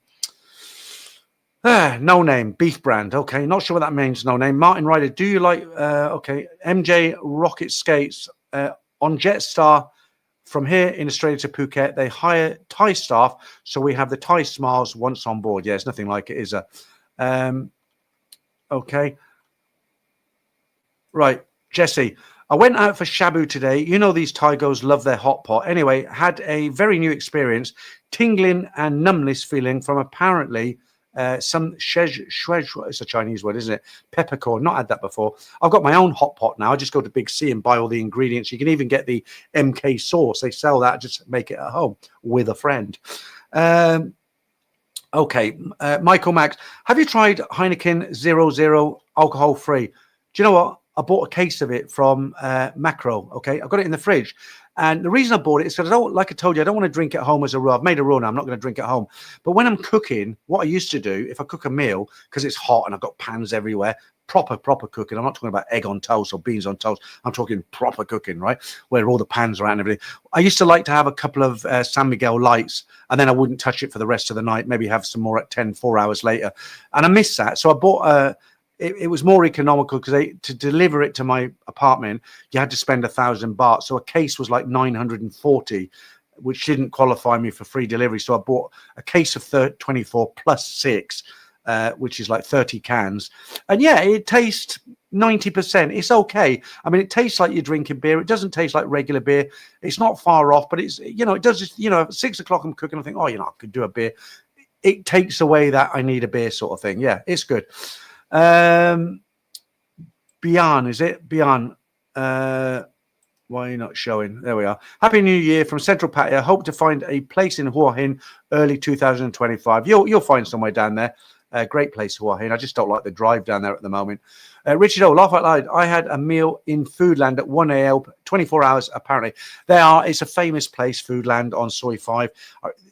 name beef brand. Okay, not sure what that means. No name. Martin Ryder, do you like okay, MJ Rocket Skates on Jetstar from here in Australia to Phuket? They hire Thai staff, so we have the Thai smiles once on board. Yeah, it's nothing like it, is a okay. Right, Jesse, I went out for shabu today. You know, these Thai-girls love their hot pot. Anyway, had a very new experience, tingling and numbness feeling from apparently some it's a Chinese word, isn't it? Peppercorn. Not had that before. I've got my own hot pot now. I just go to Big C and buy all the ingredients. You can even get the MK sauce. They sell that. Just make it at home with a friend. Okay, Michael Max, have you tried Heineken 00 alcohol free? Do you know what? I bought a case of it from Macro. Okay, I've got it in the fridge. And the reason I bought it is because I don't, like I told you, I don't want to drink at home as a rule. I've made a rule now. I'm not going to drink at home. But when I'm cooking, what I used to do, if I cook a meal, because it's hot and I've got pans everywhere, proper cooking. I'm not talking about egg on toast or beans on toast. I'm talking proper cooking, right? Where all the pans are out and everything. I used to like to have a couple of San Miguel lights, and then I wouldn't touch it for the rest of the night. Maybe have some more at 4 hours later. And I miss that. So I bought it was more economical because to deliver it to my apartment, you had to spend 1,000 baht. So a case was like 940, which didn't qualify me for free delivery. So I bought a case of 24 plus 6, which is like 30 cans. And yeah, it tastes 90%. It's okay. I mean, it tastes like you're drinking beer. It doesn't taste like regular beer. It's not far off, but it's, you know, it does just, you know, at 6 o'clock I'm cooking. I think, oh, you know, I could do a beer. It takes away that I need a beer sort of thing. Yeah, it's good. Bian, is it Bian? Why are you not showing? There we are. Happy New Year from Central Pattaya. Hope to find a place in Hua Hin early 2025. You'll find somewhere down there. Great place, Hua Hin. I just don't like the drive down there at the moment. Richard O, laugh out loud. I had a meal in Foodland at 1 a.m. 24 hours apparently. It's a famous place, Foodland on Soi 5.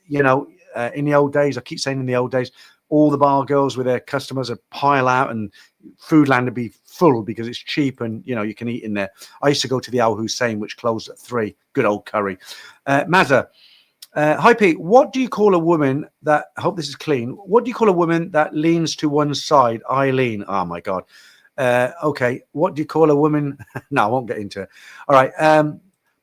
You know, in the old days, I keep saying in the old days, all the bar girls with their customers would pile out and Foodland would be full because it's cheap and, you know, you can eat in there. I used to go to the Al Hussein, which closed at 3. Good old curry. Mazza, hi Pete, what do you call a woman that, I hope this is clean, what do you call a woman that leans to one side? Eileen. Oh my God. Okay. What do you call a woman? No, I won't get into it. All right.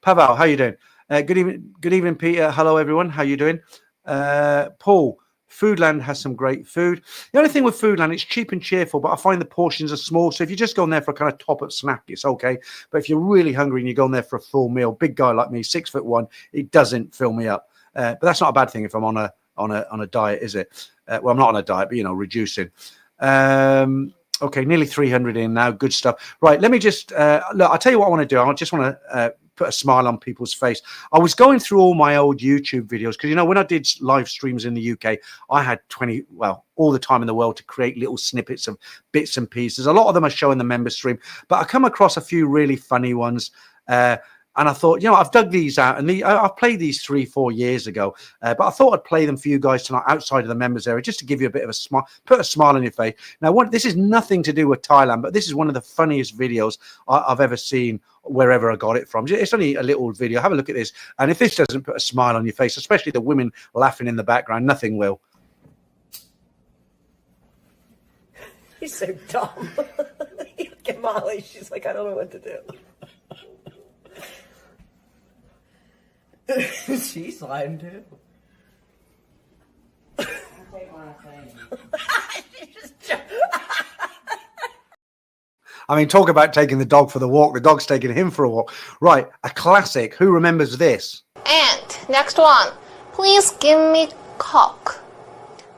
Pavel, how you doing? Good evening, Peter. Hello, everyone. How you doing? Paul, Foodland has some great food. The only thing with Foodland, it's cheap and cheerful, but I find the portions are small. So if you're just going there for a kind of top-up snack, it's okay. But if you're really hungry and you're going there for a full meal, big guy like me, 6'1", it doesn't fill me up. But that's not a bad thing if I'm on a diet, is it? Well, I'm not on a diet, but reducing. Okay, nearly 300 in now. Good stuff. Right, let me just look. I'll tell you what I want to do. I just want to put a smile on people's face. I was going through all my old YouTube videos because when I did live streams in the UK, I had all the time in the world to create little snippets of bits and pieces. A lot of them are showing the member stream, but I come across a few really funny ones. And I thought, I've dug these out, and I've played these 3-4 years ago, but I thought I'd play them for you guys tonight outside of the members area, just to give you a bit of a smile, put a smile on your face. Now, this is nothing to do with Thailand, but this is one of the funniest videos I've ever seen, wherever I got it from. It's only a little video. Have a look at this. And if this doesn't put a smile on your face, especially the women laughing in the background, nothing will. He's so dumb. Look at Molly. She's like, I don't know what to do. She's lying too. I mean, talk about taking the dog for the walk. The dog's taking him for a walk. Right, a classic. Who remembers this? And next one. Please give me cock.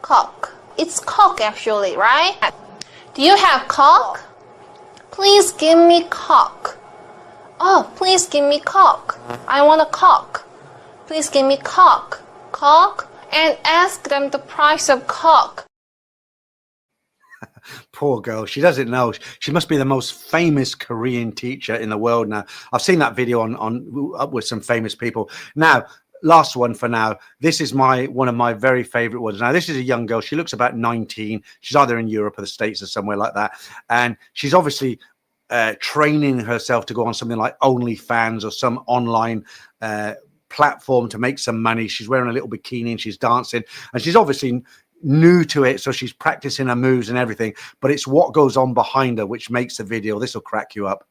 Cock. It's cock actually, right? Do you have cock? Please give me cock. Oh, please give me cock. I want a cock. Please give me cock. Cock? And ask them the price of cock. Poor girl. She doesn't know. She must be the most famous Korean teacher in the world now. I've seen that video on with some famous people. Now, last one for now. This is one of my very favorite ones. Now, this is a young girl. She looks about 19. She's either in Europe or the States or somewhere like that. And she's obviously training herself to go on something like OnlyFans or some online platform to make some money. She's wearing a little bikini and she's dancing, and she's obviously new to it, so she's practicing her moves and everything, but it's what goes on behind her which makes the video. This will crack you up.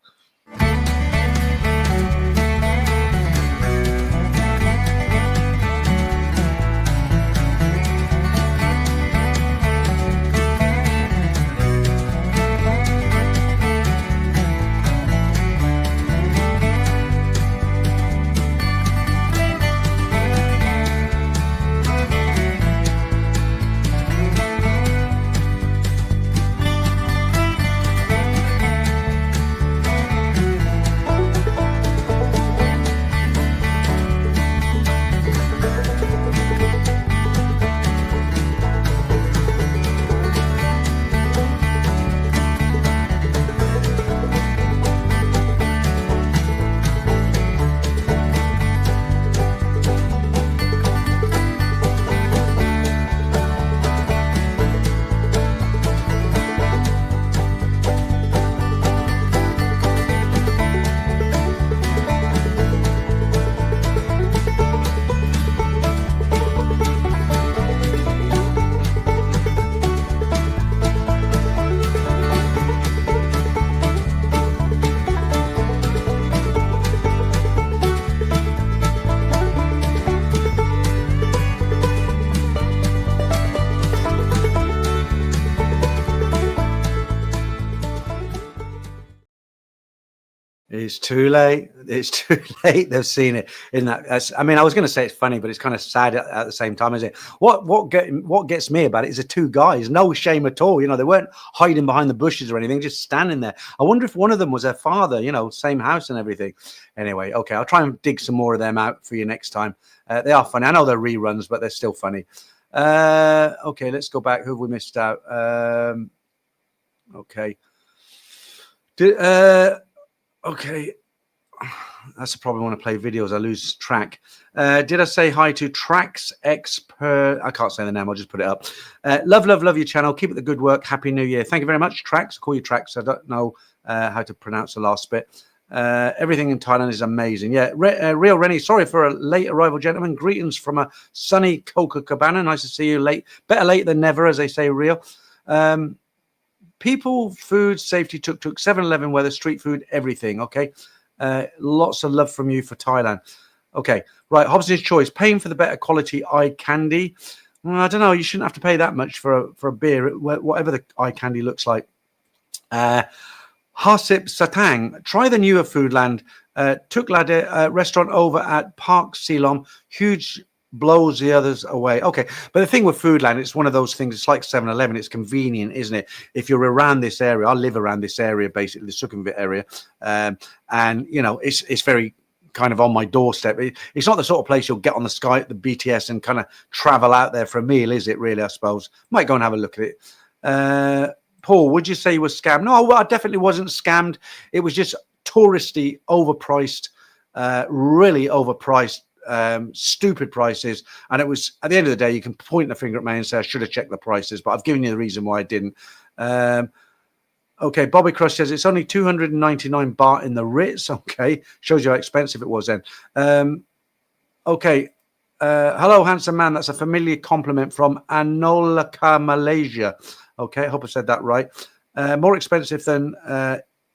It's too late. It's too late. They've seen it. In that, I mean, I was going to say it's funny, but it's kind of sad at the same time, isn't it? What gets me about it is the two guys. No shame at all. They weren't hiding behind the bushes or anything, just standing there. I wonder if one of them was their father. Same house and everything. Anyway, okay, I'll try and dig some more of them out for you next time. They are funny. I know they're reruns, but they're still funny. Okay, let's go back. Who have we missed out? Okay. Okay, that's the problem when I play videos. I lose track. Did I say hi to Trax Expert? I can't say the name. I'll just put it up. Love your channel. Keep it the good work. Happy New Year. Thank you very much, Trax. I call you Trax. I don't know how to pronounce the last bit. Everything in Thailand is amazing. Yeah, Real Rennie. Sorry for a late arrival, gentlemen. Greetings from a sunny Copacabana. Nice to see you late. Better late than never, as they say, Real. People, food, safety, tuk-tuk, 7-Eleven weather, street food, everything, okay? Lots of love from you for Thailand. Okay, right. Hobson's choice, paying for the better quality eye candy. Well, I don't know. You shouldn't have to pay that much for a beer, whatever the eye candy looks like. Hasip Satang, try the newer Foodland. Took Lade restaurant over at Park Silom. Huge, blows the others away. Okay, but the thing with Foodland, it's one of those things. It's like 7-Eleven. It's convenient, isn't it? If you're around this area, I live around this area, basically the Sukhumvit area, and you know it's very kind of on my doorstep. It's not the sort of place you'll get on the BTS and kind of travel out there for a meal, is it? Really, I suppose. Might go and have a look at it. Paul, would you say you were scammed? No, well, I definitely wasn't scammed. It was just touristy, overpriced, really overpriced, stupid prices. And it was, at the end of the day, you can point the finger at me and say I should have checked the prices, but I've given you the reason why I didn't. Okay, Bobby Crush says it's only 299 baht in the Ritz. Okay, shows you how expensive it was then. Okay, hello, handsome man. That's a familiar compliment from Anolaka, Malaysia. Okay, I hope I said that right. More expensive than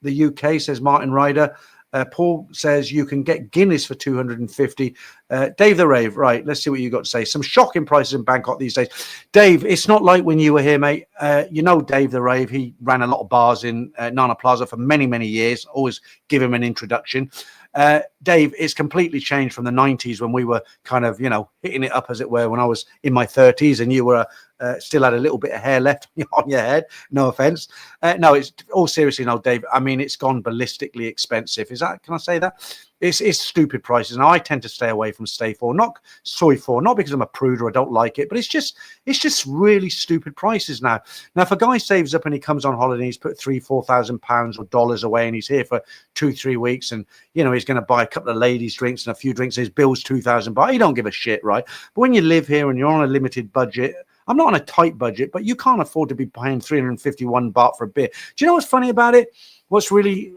the UK, says Martin Ryder. Paul says you can get Guinness for 250. Dave the Rave, right, let's see what you got to say. Some shocking prices in Bangkok these days. Dave, it's not like when you were here, mate. You know Dave the Rave, he ran a lot of bars in Nana Plaza for many, many years. Always give him an introduction. Dave, it's completely changed from the 90s when we were kind of, you know, hitting it up, as it were, when I was in my 30s and you were still had a little bit of hair left on your head. No offense. No, it's all seriously, no, Dave. I mean, it's gone ballistically expensive. Can I say that? It's stupid prices. Now, I tend to stay away from soy 4, not because I'm a prude or I don't like it, but it's just really stupid prices now. Now, if a guy saves up and he comes on holiday, he's put £3,000-4,000 or dollars away and he's here for 2-3 weeks and, you know, he's going to buy a couple of ladies' drinks and a few drinks, his bill's 2,000 baht. You don't give a shit, right? But when you live here and you're on a limited budget, I'm not on a tight budget, but you can't afford to be paying 351 baht for a beer. Do you know what's funny about it? What's really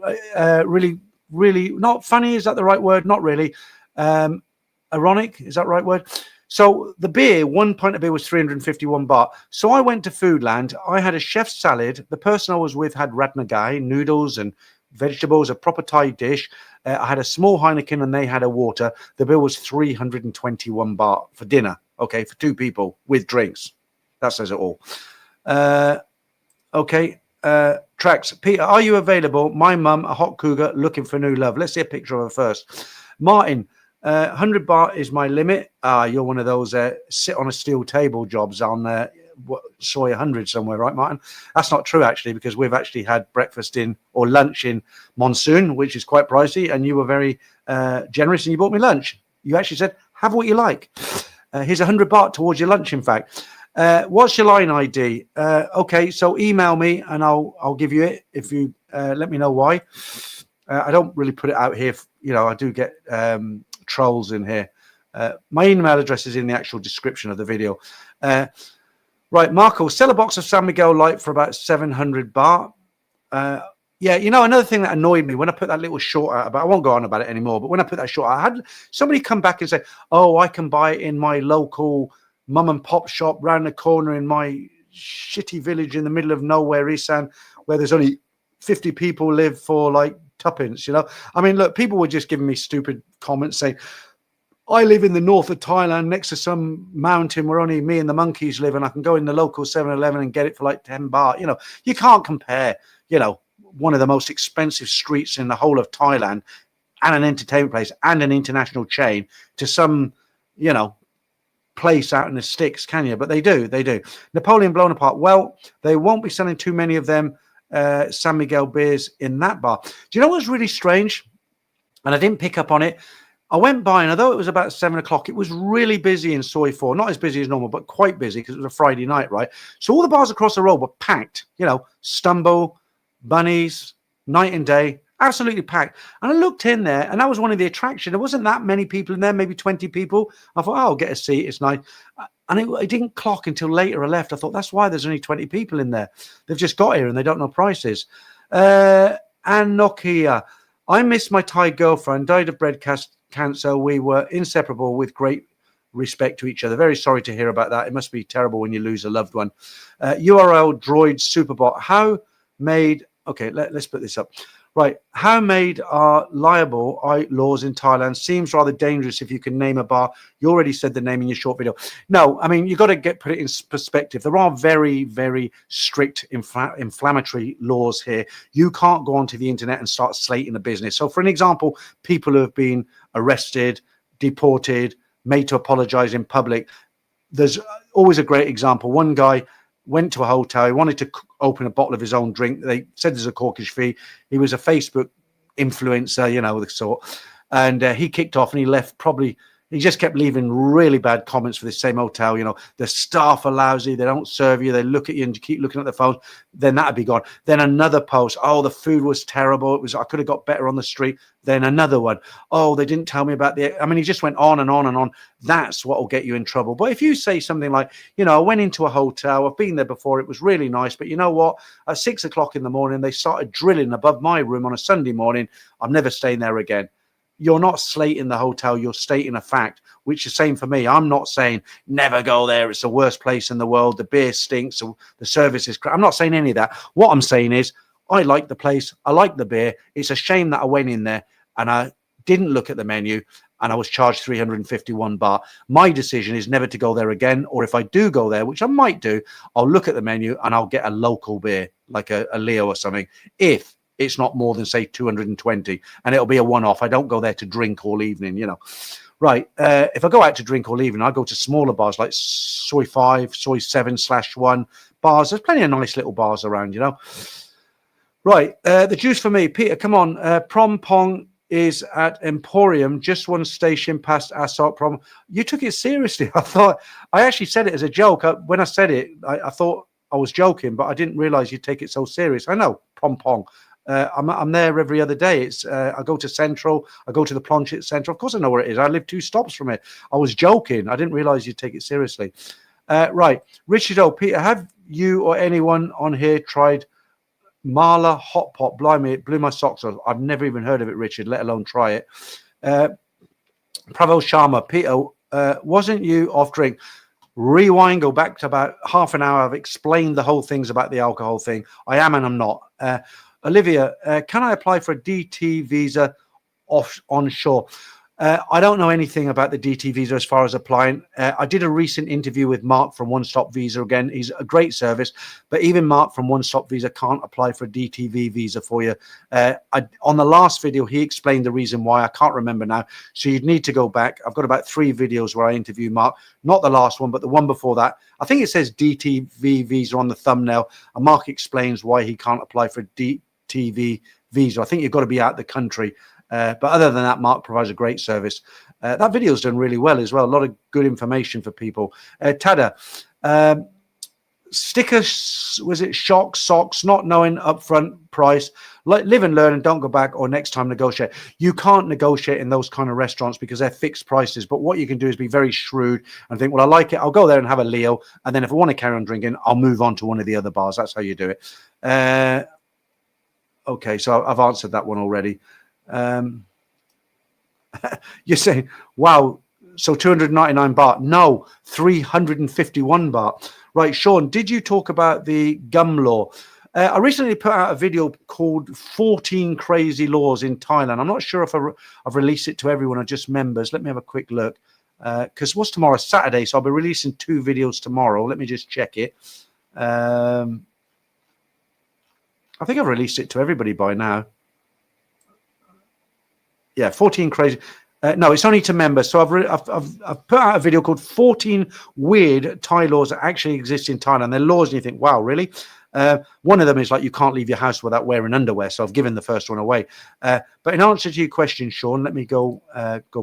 not funny? Is that the right word? Not really. Ironic? Is that the right word? So the beer, 1 pint of beer was 351 baht. So I went to Foodland. I had a chef's salad. The person I was with had ratnagai, noodles and vegetables, a proper Thai dish. I had a small Heineken and they had a water. The bill was 321 baht for dinner. Okay, for 2 people with drinks. That says it all. Okay. Tracks. Peter, are you available? My mum, a hot cougar, looking for new love. Let's see a picture of her first. Martin, 100 baht is my limit. You're one of those sit on a steel table jobs on Soy 100 somewhere, right, Martin? That's not true, actually, because we've actually had breakfast or lunch in Monsoon, which is quite pricey, and you were very generous and you bought me lunch. You actually said, have what you like. Here's 100 baht towards your lunch, in fact. What's your line ID? Okay, so email me and I'll give you it if you let me know why. I don't really put it out here. You know, I do get trolls in here. My email address is in the actual description of the video. Right, Marco, sell a box of San Miguel Light for about 700 baht. Yeah, you know, another thing that annoyed me when I put that little short out about, I won't go on about it anymore, but when I put that short out, I had somebody come back and say, oh, I can buy it in my local mum and pop shop round the corner in my shitty village in the middle of nowhere, Isan, where there's only 50 people live for like tuppence, you know. I mean, look, people were just giving me stupid comments saying, I live in the north of Thailand next to some mountain where only me and the monkeys live, and I can go in the local 7-Eleven and get it for like 10 baht. You know, you can't compare, you know, one of the most expensive streets in the whole of Thailand and an entertainment place and an international chain to some, you know, place out in the sticks, can you? But they do. Napoleon blown apart. Well, they won't be selling too many of them San Miguel beers in that bar. Do you know what's really strange? And I didn't pick up on it. I went by, and although it was about 7 o'clock, it was really busy in Soy 4. Not as busy as normal, but quite busy because it was a Friday night, right? So all the bars across the road were packed. You know, Stumble, Bunnies, Night and Day, absolutely packed. And I looked in there, and that was one of the attractions. There wasn't that many people in there, maybe 20 people. I thought, oh, I'll get a seat. It's nice. And it didn't clock until later I left. I thought, that's why there's only 20 people in there. They've just got here, and they don't know prices. And Nokia, I miss my Thai girlfriend, died of breast cancer. We were inseparable with great respect to each other. Very sorry to hear about that. It must be terrible when you lose a loved one. URL Droid Superbot. How made... Okay, let's put this up. Right. How made are liable laws in Thailand? Seems rather dangerous if you can name a bar. You already said the name in your short video. No, I mean, you've got to put it in perspective. There are very, very strict inflammatory laws here. You can't go onto the internet and start slating a business. So for an example, people who have been arrested, deported, made to apologize in public. There's always a great example. One guy went to a hotel. He wanted to open a bottle of his own drink. They said there's a corkage fee. He was a Facebook influencer, you know, the sort. And he kicked off and he left probably, he just kept leaving really bad comments for the same hotel. You know, the staff are lousy. They don't serve you. They look at you and you keep looking at the phone. Then that'd be gone. Then another post. Oh, the food was terrible. I could have got better on the street. Then another one. Oh, they didn't tell me about I mean, he just went on and on and on. That's what will get you in trouble. But if you say something like, you know, I went into a hotel. I've been there before. It was really nice. But you know what? At 6 o'clock in the morning, they started drilling above my room on a Sunday morning. I'm never staying there again. You're not slating the hotel. You're stating a fact, which is the same for me. I'm not saying never go there. It's the worst place in the world. The beer stinks. The service is crap. I'm not saying any of that. What I'm saying is I like the place. I like the beer. It's a shame that I went in there and I didn't look at the menu and I was charged 351 baht. My decision is never to go there again. Or if I do go there, which I might do, I'll look at the menu and I'll get a local beer, like a Leo or something. If it's not more than, say, 220, and it'll be a one-off. I don't go there to drink all evening, you know. Right. If I go out to drink all evening, I go to smaller bars like Soy 5, Soy 7/1 bars. There's plenty of nice little bars around, you know. Right. The juice for me. Peter, come on. Prom Pong is at Emporium, just one station past Assault Prom. You took it seriously. I actually said it as a joke. When I said it, I thought I was joking, but I didn't realize you'd take it so serious. I know, Prom Pong. I'm there every other day. It's I go to Central. I go to the Planchette Central. Of course, I know where it is. I live 2 stops from it. I was joking. I didn't realize you'd take it seriously. Right, Richard O. Peter, have you or anyone on here tried Marla Hot Pot? Blimey, it blew my socks off. I've never even heard of it, Richard, let alone try it. Pravo Sharma, Peter, wasn't you off drink? Rewind, go back to about half an hour. I've explained the whole things about the alcohol thing. I am and I'm not. Olivia, can I apply for a DT visa onshore? I don't know anything about the DT visa as far as applying. I did a recent interview with Mark from One Stop Visa. Again, he's a great service, but even Mark from One Stop Visa can't apply for a DTV visa for you. On the last video, he explained the reason why. I can't remember now. So you'd need to go back. I've got about 3 videos where I interview Mark, not the last one, but the one before that. I think it says DTV visa on the thumbnail, and Mark explains why he can't apply for a DTV visa. I think you've got to be out of the country. But other than that, Mark provides a great service. That video's done really well as well. A lot of good information for people. Tada, stickers, was it shock socks, not knowing upfront price, like live and learn and don't go back, or next time negotiate. You can't negotiate in those kind of restaurants because they're fixed prices. But what you can do is be very shrewd and think, well, I like it. I'll go there and have a Leo. And then if I want to carry on drinking, I'll move on to one of the other bars. That's how you do it. Okay, so I've answered that one already. You're saying, wow, so 299 baht? No, 351 baht. Right, Sean, did you talk about the gum law? I recently put out a video called 14 Crazy Laws in Thailand. I'm not sure if I've released it to everyone or just members. Let me have a quick look. Because what's tomorrow? Saturday, so I'll be releasing 2 videos tomorrow. Let me just check it. I think I've released it to everybody by now. Yeah, 14 crazy. No, it's only to members. So I've put out a video called 14 Weird Thai Laws that actually exist in Thailand. They're laws and you think, wow, really? One of them is like you can't leave your house without wearing underwear. So I've given the first one away. But in answer to your question, Sean, let me go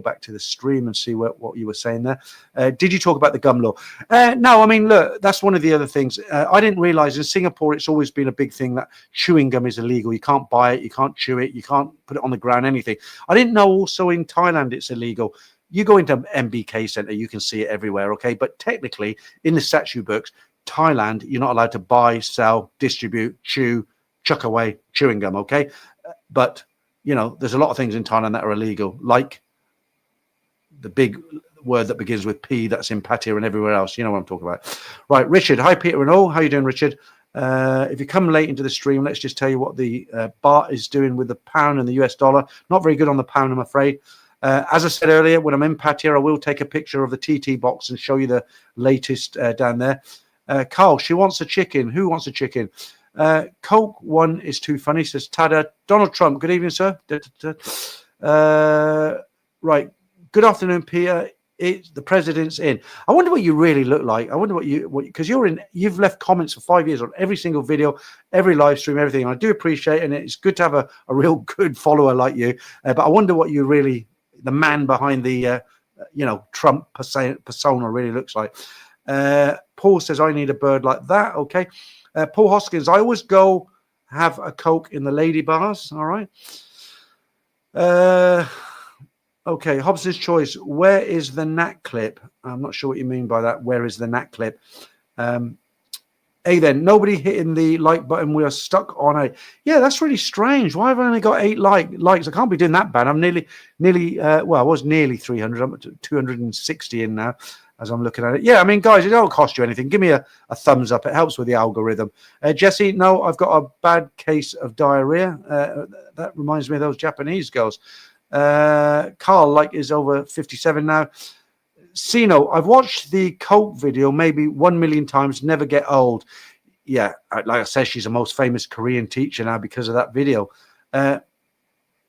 back to the stream and see what you were saying there. Did you talk about the gum law? No, I mean, look, that's one of the other things. I didn't realize in Singapore, it's always been a big thing that chewing gum is illegal. You can't buy it. You can't chew it. You can't put it on the ground, anything. I didn't know also in Thailand it's illegal. You go into MBK Center, you can see it everywhere, okay? But technically, in the statute books, Thailand, you're not allowed to buy, sell, distribute, chew, chuck away chewing gum, okay? But, you know, there's a lot of things in Thailand that are illegal, like the big word that begins with P that's in Pattaya and everywhere else. You know what I'm talking about. Right, Richard. Hi, Peter and all. How you doing, Richard? If you come late into the stream, let's just tell you what the baht is doing with the pound and the US dollar. Not very good on the pound, I'm afraid. As I said earlier, when I'm in Pattaya, I will take a picture of the TT box and show you the latest down there. Carl, she wants a chicken. Who wants a chicken? Coke one is too funny, says Tada. Donald Trump, good evening, sir. Right. Good afternoon, Peter. The president's in. I wonder what you really look like. I wonder because you've left comments for 5 years on every single video, every live stream, everything. I do appreciate it, and it's good to have a real good follower like you. But I wonder what you really, the man behind the, Trump persona really looks like. Paul says, I need a bird like that. Okay. Paul Hoskins, I always go have a Coke in the lady bars. All right. Okay, Hobson's Choice. Where is the Nat clip? I'm not sure what you mean by that. Where is the Nat clip? Hey, then, nobody hitting the like button. We are stuck on a... Yeah, that's really strange. Why have I only got 8 likes? I can't be doing that bad. I'm nearly I was nearly 300. I'm at 260 in now as I'm looking at it. Yeah, I mean, guys, it don't cost you anything. Give me a thumbs up. It helps with the algorithm. Jesse, no, I've got a bad case of diarrhea. That reminds me of those Japanese girls. Carl is over 57 now. Sino, I've watched the Coke video maybe 1 million times, never get old. Yeah, like I said, she's the most famous Korean teacher now because of that video.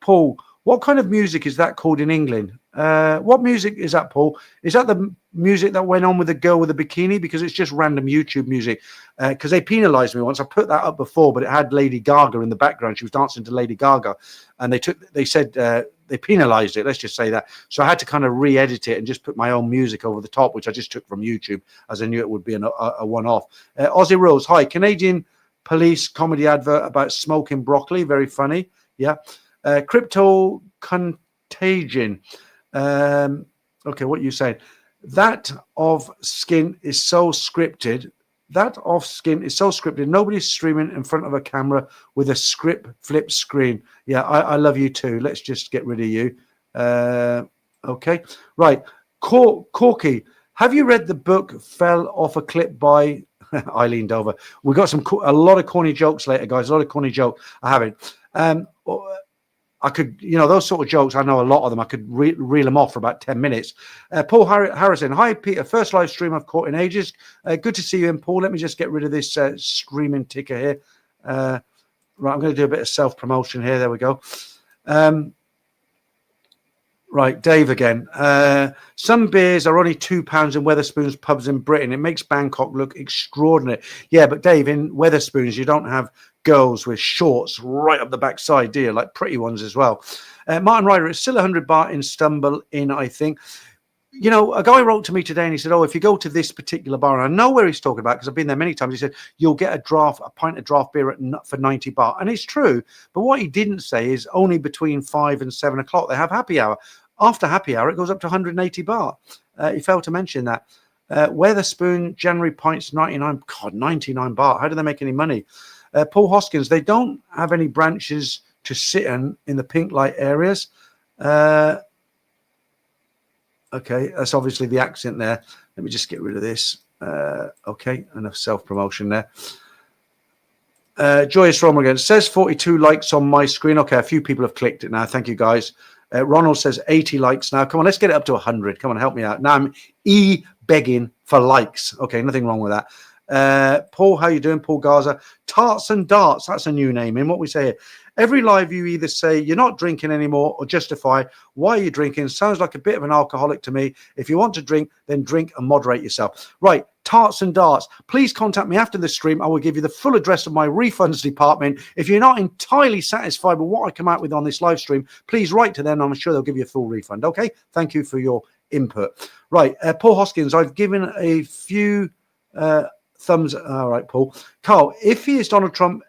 Paul, what kind of music is that called in England? What music is that, Paul? Is that the music that went on with the girl with the bikini? Because it's just random YouTube music. Because they penalized me once. I put that up before, but it had Lady Gaga in the background. She was dancing to Lady Gaga, and they said they penalized it. Let's just say that. So I had to kind of re-edit it and just put my own music over the top, which I just took from YouTube, as I knew it would be a one-off. Aussie Rose, hi. Canadian police comedy advert about smoking broccoli. Very funny. Yeah. Crypto Contagion. Okay, what are you saying? That of skin is so scripted. Nobody's streaming in front of a camera with a script flip screen. Yeah, I love you too. Let's just get rid of you. Okay, right. Corky, have you read the book Fell Off a Clip by Eileen Dover? We got a lot of corny jokes later, guys. A lot of corny jokes. I haven't. I could, those sort of jokes, I know a lot of them. I could reel them off for about 10 minutes. Paul Harrison. Hi, Peter. First live stream I've caught in ages. Good to see you in, Paul. Let me just get rid of this screaming ticker here. Right, I'm going to do a bit of self-promotion here. There we go. Right, Dave again. Some beers are only £2 in Wetherspoons pubs in Britain. It makes Bangkok look extraordinary. Yeah, but Dave, in Wetherspoons, you don't have girls with shorts right up the backside, do you? Like pretty ones as well. Martin Ryder, it's still 100 baht in Stumble Inn, I think. A guy wrote to me today and he said, if you go to this particular bar, and I know where he's talking about because I've been there many times, he said, you'll get a pint of draft beer for 90 baht. And it's true. But what he didn't say is only between 5 and 7 o'clock, they have happy hour. After happy hour, it goes up to 180 baht. He failed to mention that. Wetherspoon, January pints, 99. God, 99 baht. How do they make any money? Paul Hoskins, they don't have any branches to sit in the pink light areas. Okay, that's obviously the accent there. Let me just get rid of this. Okay, enough self-promotion there. Joyous Rome again. Says 42 likes on my screen. Okay, a few people have clicked it now. Thank you, guys. Ronald says 80 likes now. Come on, let's get it up to 100. Come on, help me out. Now I'm begging for likes. Okay, nothing wrong with that. Paul, how you doing? Paul Garza. Tarts and Darts. That's a new name in what we say here. Every live you either say you're not drinking anymore or justify why you're drinking. Sounds like a bit of an alcoholic to me. If you want to drink, then drink and moderate yourself. Right. Tarts and Darts. Please contact me after the stream. I will give you the full address of my refunds department. If you're not entirely satisfied with what I come out with on this live stream, please write to them. I'm sure they'll give you a full refund. Okay. Thank you for your input. Right. Paul Hoskins, I've given a few thumbs. All right, Paul. Carl, if he is Donald Trump,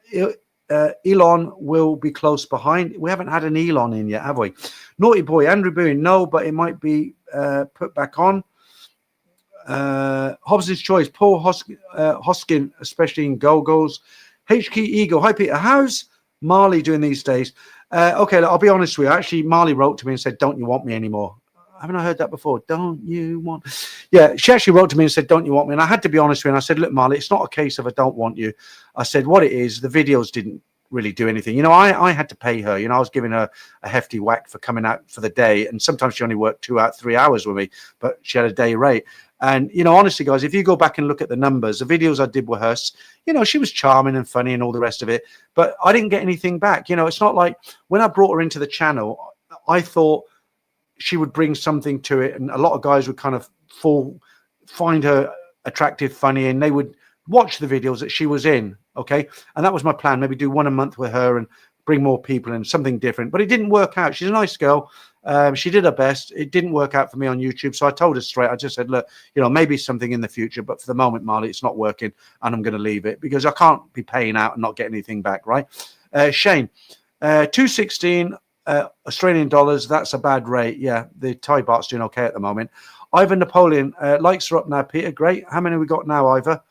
Elon will be close behind. We haven't had an Elon in yet, have we? Naughty boy, Andrew Boone. No, but it might be put back on. Hobson's Choice, Paul Hoskin, especially in Go-Go's. HK Eagle. Hi, Peter. How's Marley doing these days? Okay, I'll be honest with you. Actually, Marley wrote to me and said, don't you want me anymore? Haven't I heard that before? Don't you want? Yeah, she actually wrote to me and said, don't you want me? And I had to be honest with her. And I said, look, Marley, it's not a case of I don't want you. I said, what it is, the videos didn't really do anything. You know, I had to pay her. You know, I was giving her a hefty whack for coming out for the day. And sometimes she only worked 3 hours with me, but she had a day rate. And, you know, honestly, guys, if you go back and look at the numbers, the videos I did with her, you know, she was charming and funny and all the rest of it, but I didn't get anything back. You know, it's not like when I brought her into the channel, I thought she would bring something to it. And a lot of guys would kind of find her attractive, funny, and they would watch the videos that she was in. Okay. And that was my plan. Maybe do one a month with her and bring more people and something different, but it didn't work out. She's a nice girl. She did her best. It didn't work out for me on YouTube. So I told her straight, I just said, look, you know, maybe something in the future, but for the moment, Marley, it's not working and I'm going to leave it because I can't be paying out and not get anything back. Right. Shane, 216 Australian dollars. That's a bad rate. Yeah. The Thai baht's doing okay at the moment. Ivan Napoleon, likes are up now, Peter. Great. How many we got now, Ivor?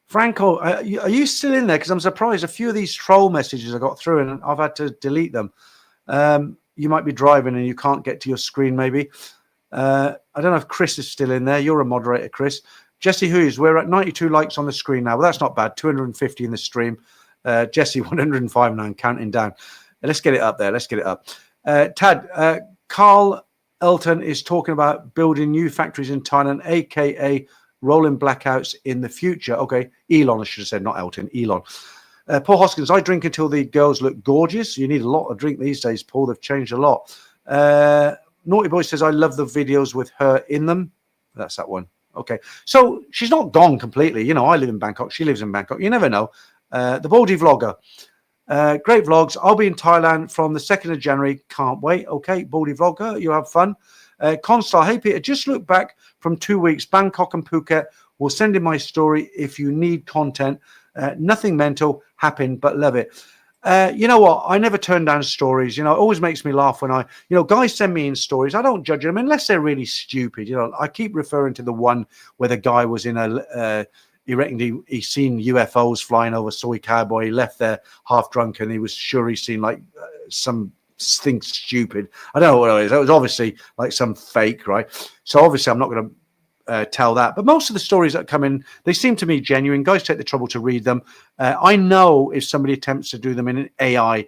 Franco, are you still in there? Because I'm surprised a few of these troll messages I got through and I've had to delete them. You might be driving and you can't get to your screen, maybe. I don't know if Chris is still in there. You're a moderator, Chris. Jesse Hughes, we're at 92 likes on the screen now. Well, that's not bad. 250 in the stream. Jesse, 105 now, counting down. Let's get it up there. Let's get it up. Tad, Carl Elton is talking about building new factories in Thailand, a.k.a. rolling blackouts in the future. Okay, Elon, I should have said, not Elton, Elon. Paul Hoskins, I drink until the girls look gorgeous. You need a lot of drink these days, Paul. They've changed a lot. Naughty Boy says, I love the videos with her in them. That's that one. Okay, so she's not gone completely. You know, I live in Bangkok. She lives in Bangkok. You never know. The Baldy Vlogger. Great vlogs. I'll be in Thailand from the 2nd of January. Can't wait. Okay, Baldy Vlogger, you have fun. Constar, hey Peter, just look back from 2 weeks, Bangkok and Phuket. Will send in my story if you need content. Nothing mental happened, but love it. You know what? I never turn down stories. You know, it always makes me laugh when guys send me in stories. I don't judge them unless they're really stupid. You know, I keep referring to the one where the guy was in he reckoned he seen UFOs flying over Soy Cowboy. He left there half drunk and he was sure he seen like some thing stupid. I don't know what it is. It was obviously like some fake, right? So obviously I'm not going to tell that. But most of the stories that come in, they seem to me genuine. Guys take the trouble to read them. I know if somebody attempts to do them in an AI,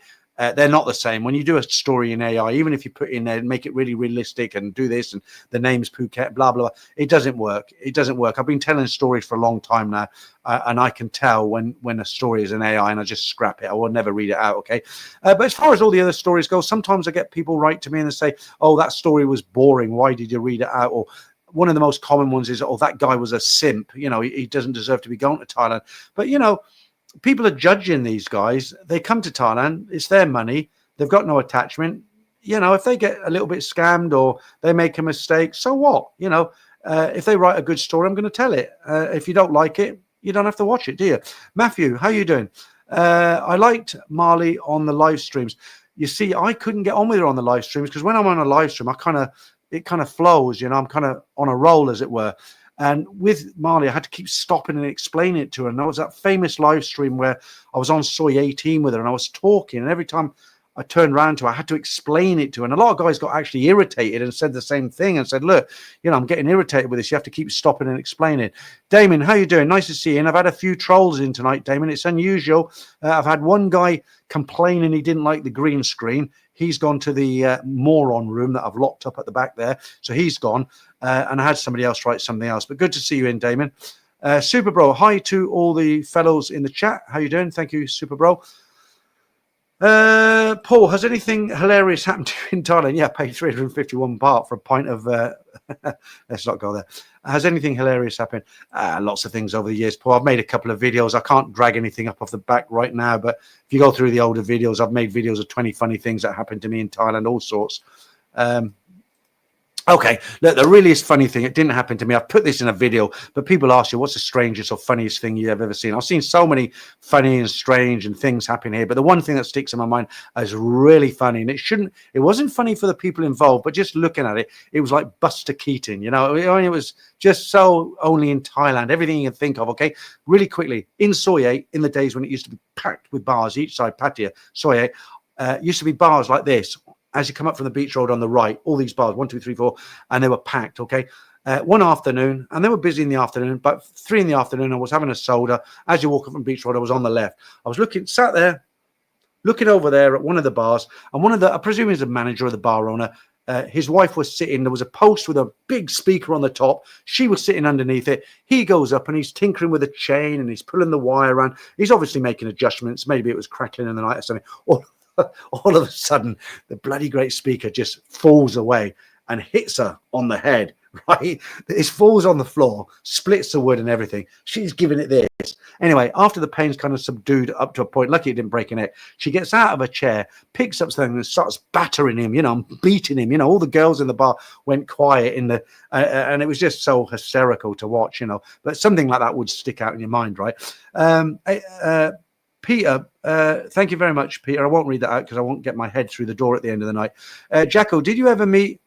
they're not the same. When you do a story in AI, even if you put in there and make it really realistic and do this and the name's Phuket, blah, blah, blah, it doesn't work. It doesn't work. I've been telling stories for a long time now, and I can tell when a story is an AI and I just scrap it. I will never read it out, okay? But as far as all the other stories go, sometimes I get people write to me and they say, oh, that story was boring. Why did you read it out? Or one of the most common ones is, oh, that guy was a simp. You know, he doesn't deserve to be going to Thailand. But, you know, people are judging these guys. They come to Thailand. It's their money. They've got no attachment. You know, if they get a little bit scammed or they make a mistake, so what? You know, if they write a good story, I'm going to tell it. If you don't like it, you don't have to watch it, do you? Matthew, how you doing? I liked Marley on the live streams. You see, I couldn't get on with her on the live streams because when I'm on a live stream, it kind of flows. You know, I'm kind of on a roll, as it were. And with Marley, I had to keep stopping and explaining it to her. And there was that famous live stream where I was on Soy 18 with her and I was talking. And every time I turned around to her, I had to explain it to her. And a lot of guys got actually irritated and said the same thing and said, look, you know, I'm getting irritated with this. You have to keep stopping and explaining. Damon, how you doing? Nice to see you. And I've had a few trolls in tonight, Damon. It's unusual. I've had one guy complaining he didn't like the green screen. He's gone to the moron room that I've locked up at the back there. So he's gone. And I had somebody else write something else. But good to see you in, Damon. Super Bro, hi to all the fellows in the chat. How you doing? Thank you, Super Bro. Paul, has anything hilarious happened to you in Thailand? Yeah, paid 351 baht for a pint of... let's not go there. Has anything hilarious happened? Lots of things over the years, Paul. I've made a couple of videos. I can't drag anything up off the back right now, but if you go through the older videos, I've made videos of 20 funny things that happened to me in Thailand, all sorts. Okay, look, the really funny thing, it didn't happen to me. I've put this in a video, but people ask you, what's the strangest or funniest thing you've ever seen? I've seen so many funny and strange and things happen here, but the one thing that sticks in my mind is really funny, and it wasn't funny for the people involved, but just looking at it, it was like Buster Keaton, you know, it was just so only in Thailand, everything you can think of, okay? Really quickly, in Soye, in the days when it used to be packed with bars, each side patio, Soye, used to be bars like this, as you come up from the beach road on the right, all these bars, 1, 2, 3, 4, and they were packed. Okay. One afternoon, and they were busy in the afternoon, but 3 in the afternoon, I was having a soda. As you walk up from Beach Road, I was on the left. I was sat there, looking over there at one of the bars, and I presume he's the manager or the bar owner. His wife was sitting. There was a post with a big speaker on the top. She was sitting underneath it. He goes up and he's tinkering with a chain and he's pulling the wire around. He's obviously making adjustments. Maybe it was crackling in the night or something. All of a sudden, the bloody great speaker just falls away and hits her on the head. Right, it falls on the floor, splits the wood and everything. She's giving it this. Anyway, after the pain's kind of subdued up to a point, lucky it didn't break a neck, she gets out of a chair, picks up something and starts battering him, beating him. All the girls in the bar went quiet and it was just so hysterical to watch, but something like that would stick out in your mind, right? Peter, thank you very much, Peter. I won't read that out because I won't get my head through the door at the end of the night. Jacko, did you ever meet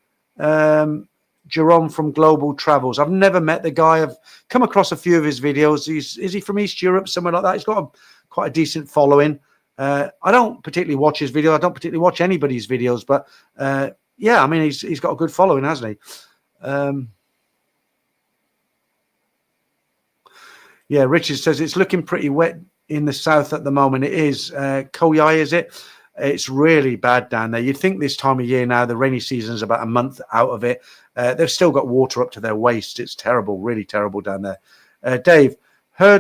Jerome from Global Travels? I've never met the guy. I've come across a few of his videos. Is he from East Europe, somewhere like that? He's got quite a decent following. I don't particularly watch his video. I don't particularly watch anybody's videos, but yeah, I mean, he's got a good following, hasn't he? Yeah, Richard says it's looking pretty wet in the south at the moment. It is. Koyai, is it? It's really bad down there. You'd think this time of year now, the rainy season is about a month out of it. They've still got water up to their waist. It's terrible, really terrible down there. Dave, I've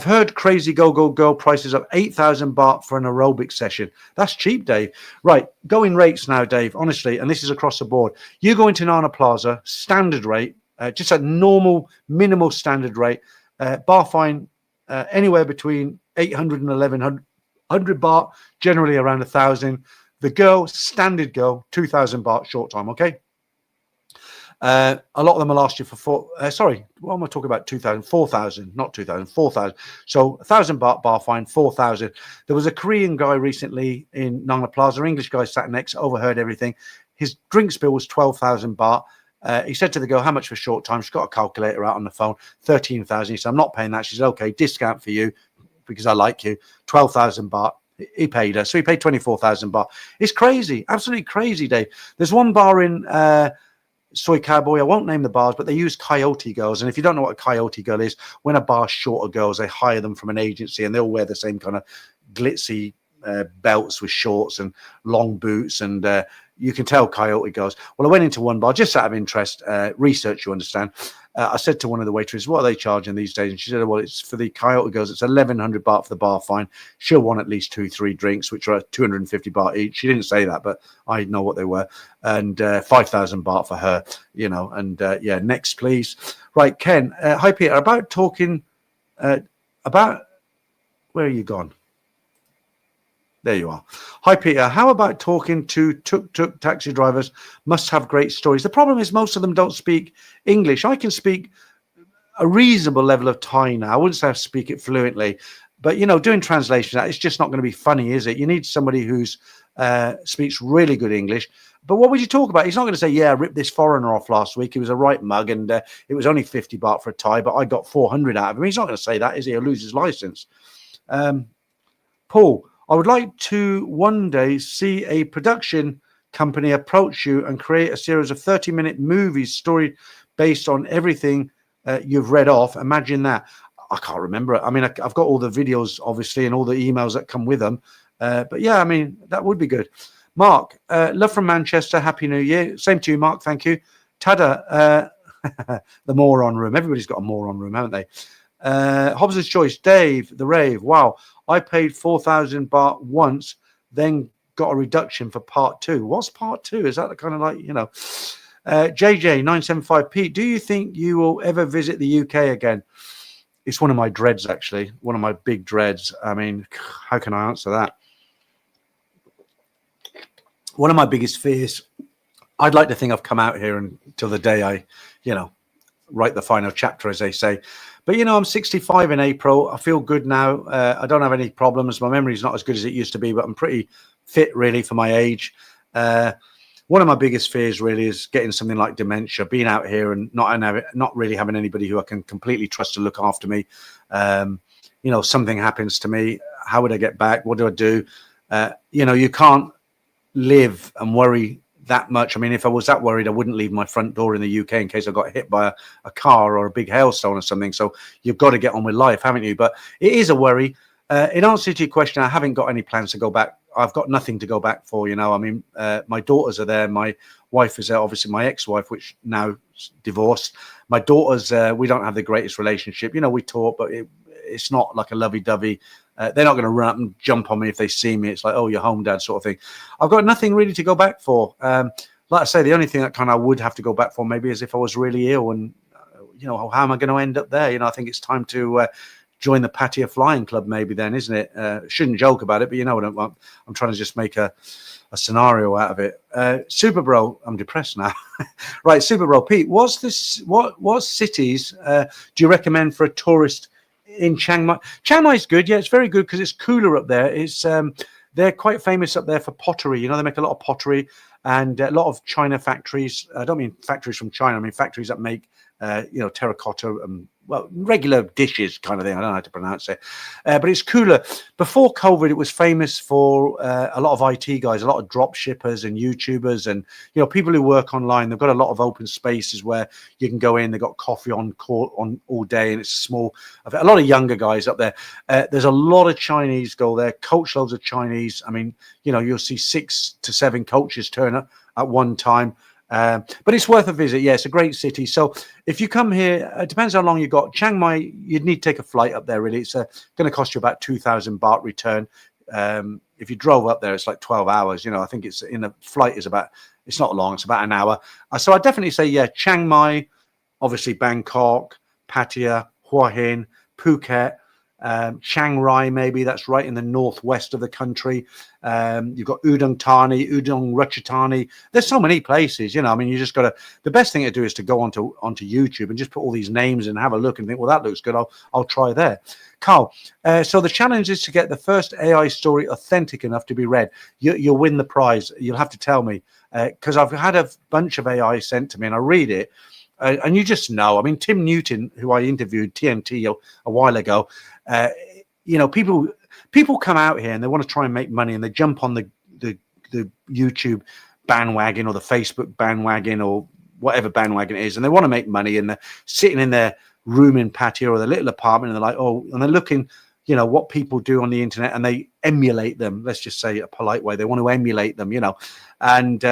heard crazy go girl prices of 8,000 baht for an aerobic session. That's cheap, Dave. Right, going rates now, Dave, honestly, and this is across the board. You go into Nana Plaza, standard rate, just a normal, minimal standard rate, bar fine anywhere between 800 and 1100 baht, generally around 1,000. The girl, standard girl, 2,000 baht short time, okay? A lot of them will ask you for what am I talking about? 2,000, 4,000, not 2,000, 4,000. So 1,000 baht bar fine, 4,000. There was a Korean guy recently in Nana Plaza, English guy sat next, overheard everything. His drinks bill was 12,000 baht. He said to the girl, how much for short time? She's got a calculator out on the phone, 13,000. He said, I'm not paying that. She said, okay, discount for you because I like you, 12,000 baht. He paid her. So he paid 24,000 baht. It's crazy, absolutely crazy, Dave. There's one bar in Soy Cowboy. I won't name the bars, but they use coyote girls. And if you don't know what a coyote girl is, when a bar's short of girls, they hire them from an agency and they'll wear the same kind of glitzy belts with shorts and long boots, and you can tell coyote girls. Well, I went into one bar just out of interest, research, you understand. I said to one of the waitresses, what are they charging these days? And she said, well, it's for the coyote girls, it's 1,100 baht for the bar fine. She'll want at least 2-3 drinks, which are 250 baht each. She didn't say that, but I know what they were. And 5,000 baht for her, and yeah, next, please. Right, Ken. Hi, Peter. About talking about, where are you gone? There you are. Hi, Peter. How about talking to tuk-tuk taxi drivers? Must have great stories. The problem is most of them don't speak English. I can speak a reasonable level of Thai now. I wouldn't say I speak it fluently, but, doing translation, it's just not going to be funny, is it? You need somebody who's speaks really good English. But what would you talk about? He's not going to say, yeah, I ripped this foreigner off last week. He was a right mug and it was only 50 baht for a Thai, but I got 400 out of him. He's not going to say that, is he? He'll lose his license. Paul, I would like to one day see a production company approach you and create a series of 30-minute movies, story based on everything you've read off. Imagine that. I can't remember it. I mean, I've got all the videos, obviously, and all the emails that come with them. But yeah, I mean, that would be good. Mark, love from Manchester. Happy New Year. Same to you, Mark. Thank you. Tada, the moron room. Everybody's got a moron room, haven't they? Hobbs's Choice. Dave, the rave. Wow. I paid 4,000 baht once, then got a reduction for part 2. What's part 2? Is that the kind of like, JJ975 Pete, do you think you will ever visit the UK again? It's one of my dreads, actually. One of my big dreads. I mean, how can I answer that? One of my biggest fears, I'd like to think I've come out here until the day I, write the final chapter, as they say. But, I'm 65 in April. I feel good now. I don't have any problems. My memory's not as good as it used to be, but I'm pretty fit, really, for my age. One of my biggest fears, really, is getting something like dementia, being out here and not really having anybody who I can completely trust to look after me. Something happens to me. How would I get back? What do I do? You can't live and worry that much. I mean, if I was that worried, I wouldn't leave my front door in the UK in case I got hit by a car or a big hailstone or something. So you've got to get on with life, haven't you? But it is a worry. In answer to your question, I haven't got any plans to go back. I've got nothing to go back for, I mean, my daughters are there. My wife is there, obviously my ex-wife, which now divorced. My daughters, we don't have the greatest relationship. We talk, but it's not like a lovey-dovey. They're not going to run up and jump on me if they see me. It's like, oh, you're home, Dad, sort of thing. I've got nothing really to go back for. Like I say, the only thing that kind of I would have to go back for maybe is if I was really ill and, how am I going to end up there? I think it's time to join the Pattaya Flying Club maybe then, isn't it? Shouldn't joke about it, but what I'm trying to just make a scenario out of it. Super Bro, I'm depressed now. Right, Super Bro, Pete, what cities do you recommend for a tourist in Chiang Mai? Chiang Mai is good. Yeah, it's very good because it's cooler up there. It's they're quite famous up there for pottery. They make a lot of pottery and a lot of China factories. I don't mean factories from China. I mean factories that make terracotta and regular dishes kind of thing. I don't know how to pronounce it, but it's cooler. Before COVID, it was famous for a lot of IT guys, a lot of drop shippers and YouTubers, and people who work online. They've got a lot of open spaces where you can go in. They've got coffee on all day, and it's small. A lot of younger guys up there. There's a lot of Chinese go there. Coach loads of Chinese. I mean, you'll see 6 to 7 coaches turn up at one time. But it's worth a visit. Yeah, it's a great city. So if you come here, it depends how long you got. Chiang Mai, you'd need to take a flight up there, really. It's going to cost you about 2,000 baht return. If you drove up there, it's like 12 hours. I think it's in a flight is about, it's not long, it's about an hour. So I'd definitely say, yeah, Chiang Mai, obviously Bangkok, Pattaya, Hua Hin, Phuket, Chiang Rai, maybe that's right in the northwest of the country. You've got Udon Thani, Udon Ratchathani. There's so many places, I mean, you just got to, the best thing to do is to go onto YouTube and just put all these names and have a look and think, well, that looks good. I'll try there. Carl, so the challenge is to get the first AI story authentic enough to be read. You'll win the prize. You'll have to tell me, because I've had a bunch of AI sent to me and I read it. And you just know, I mean, Tim Newton, who I interviewed TNT a while ago, people come out here and they want to try and make money and they jump on the YouTube bandwagon or the Facebook bandwagon or whatever bandwagon it is, and they want to make money, and they're sitting in their room in Pattaya or their little apartment and they're like, oh, and they're looking, what people do on the internet and they emulate them. Let's just say a polite way. They want to emulate them, and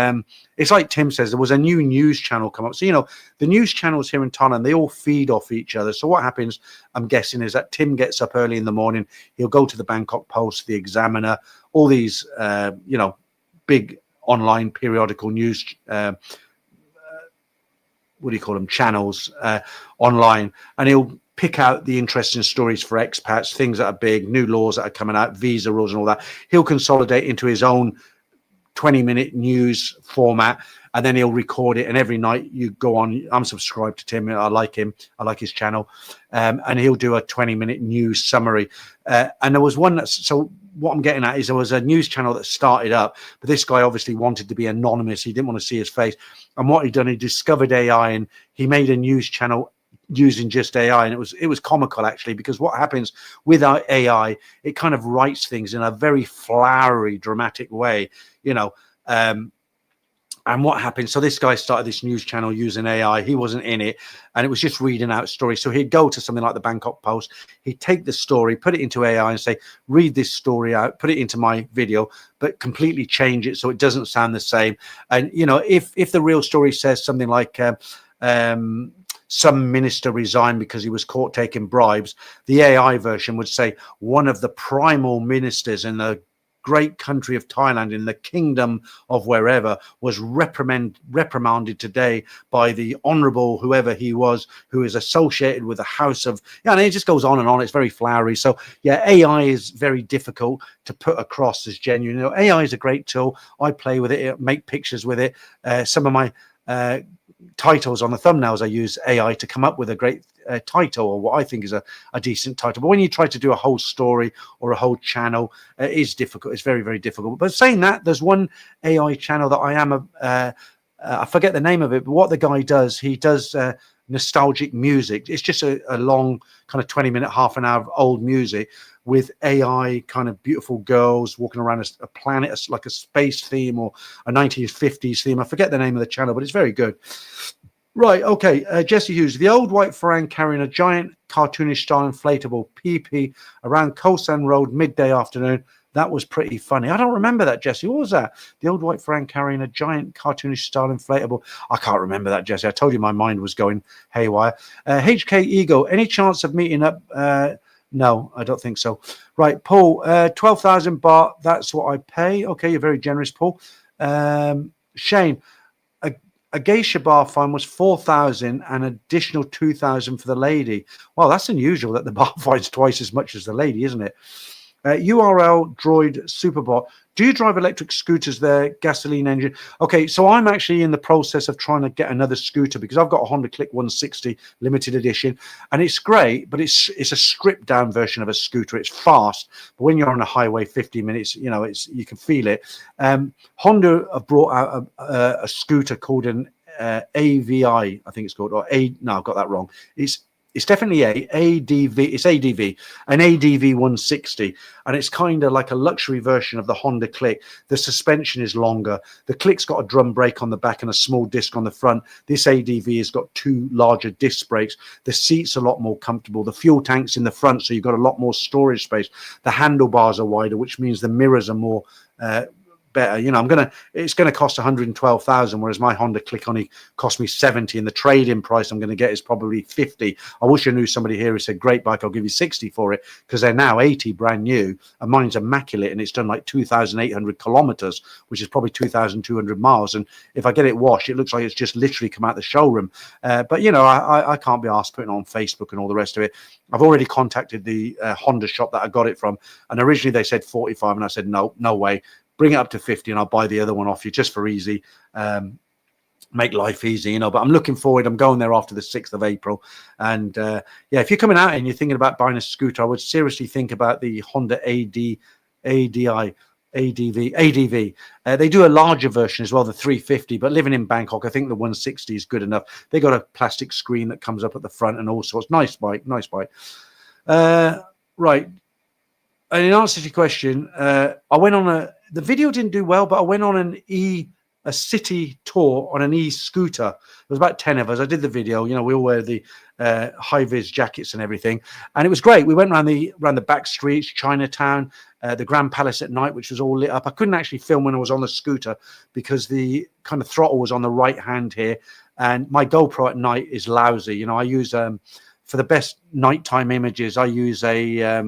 it's like Tim says, there was a new news channel come up. So, the news channels here in Thailand, they all feed off each other. So what happens, I'm guessing, is that Tim gets up early in the morning. He'll go to the Bangkok Post, the Examiner, all these, big online periodical news, what do you call them, channels online, and he'll pick out the interesting stories for expats, things that are big, new laws that are coming out, visa rules and all that. He'll consolidate into his own 20-minute news format, and then he'll record it. And every night you go on, I'm subscribed to Tim. I like him. I like his channel. And he'll do a 20-minute news summary. And there was one so what I'm getting at is there was a news channel that started up, but this guy obviously wanted to be anonymous. He didn't want to see his face. And what he'd done, he discovered AI and he made a news channel using just AI, and it was comical actually, because what happens with our AI, it kind of writes things in a very flowery, dramatic way, and what happened, so this guy started this news channel using AI. He wasn't in it, and it was just reading out stories. So he'd go to something like the Bangkok Post, he'd take the story, put it into AI and say, read this story out, put it into my video, but completely change it so it doesn't sound the same. And if the real story says something like some minister resigned because he was caught taking bribes, the AI version would say one of the primal ministers in the great country of Thailand, in the kingdom of wherever, was reprimanded today by the honorable whoever he was, who is associated with the house of, and it just goes on and on. It's very flowery. So yeah, AI is very difficult to put across as genuine. AI is a great tool. I play with it, make pictures with it. Some of my titles on the thumbnails, I use AI to come up with a great title, or what I think is a decent title. But when you try to do a whole story or a whole channel, it is difficult. It's very, very difficult. But saying that, there's one AI channel that I am I forget the name of it, but what the guy does, he does nostalgic music. It's just a long kind of 20-minute, half an hour of old music with AI kind of beautiful girls walking around a planet, like a space theme or a 1950s theme. I forget the name of the channel, but it's very good. Right, okay. Jesse Hughes, the old white Farang carrying a giant cartoonish style inflatable PP around Kosan Road midday afternoon. That was pretty funny. I don't remember that, Jesse. What was that? The old white Farang carrying a giant cartoonish style inflatable. I can't remember that, Jesse. I told you my mind was going haywire. HK Ego, any chance of meeting up? No, I don't think so. Right, Paul, 12,000 baht. That's what I pay. Okay, you're very generous, Paul. Shane, a geisha bar fine was 4,000 and additional 2,000 for the lady. Well, that's unusual that the bar fine's twice as much as the lady, isn't it? URL Droid Superbot. Do you drive electric scooters there? Gasoline engine. Okay, so I'm actually in the process of trying to get another scooter because I've got a Honda Click 160 limited edition, and it's great, but it's a stripped down version of a scooter. It's fast, but when you're on a highway, 50 minutes, you know, you can feel it. Honda have brought out a scooter called an AVI, I think it's called, or no, I've got that wrong. It's definitely ADV. It's ADV, an ADV 160, and it's kind of like a luxury version of the Honda Click. The suspension is longer. The Click's got a drum brake on the back and a small disc on the front. This ADV has got two larger disc brakes. The seat's a lot more comfortable. The fuel tank's in the front, so you've got a lot more storage space. The handlebars are wider, which means the mirrors are more better. You know, it's gonna cost 112,000, whereas my Honda Click only cost me 70, and the trade-in price I'm gonna get is probably 50. I wish I knew somebody here who said, great bike, I'll give you 60 for it, because they're now 80 brand new, and mine's immaculate, and it's done like 2,800 kilometers, which is probably 2,200 miles. And if I get it washed, it looks like it's just literally come out the showroom. But you know, I can't be asked putting it on Facebook and all the rest of it. I've already contacted the Honda shop that I got it from, and originally they said 45, and I said no way. Bring it up to 50 and I'll buy the other one off you just for easy, make life easy, you know. But I'm looking forward. I'm going there after the 6th of April. And yeah, if you're coming out and you're thinking about buying a scooter, I would seriously think about the Honda ADV. They do a larger version as well, the 350, but living in Bangkok, I think the 160 is good enough. They got a plastic screen that comes up at the front and all sorts. Nice bike. Right. And in answer to your question, I went on the video didn't do well, but I went on a city tour on an e-scooter. There was about 10 of us. I did the video. You know, we all wear the high-vis jackets and everything, and it was great. We went around the back streets, Chinatown, the Grand Palace at night, which was all lit up. I couldn't actually film when I was on the scooter because the kind of throttle was on the right hand here, and my GoPro at night is lousy. You know, I use for the best nighttime images, I use a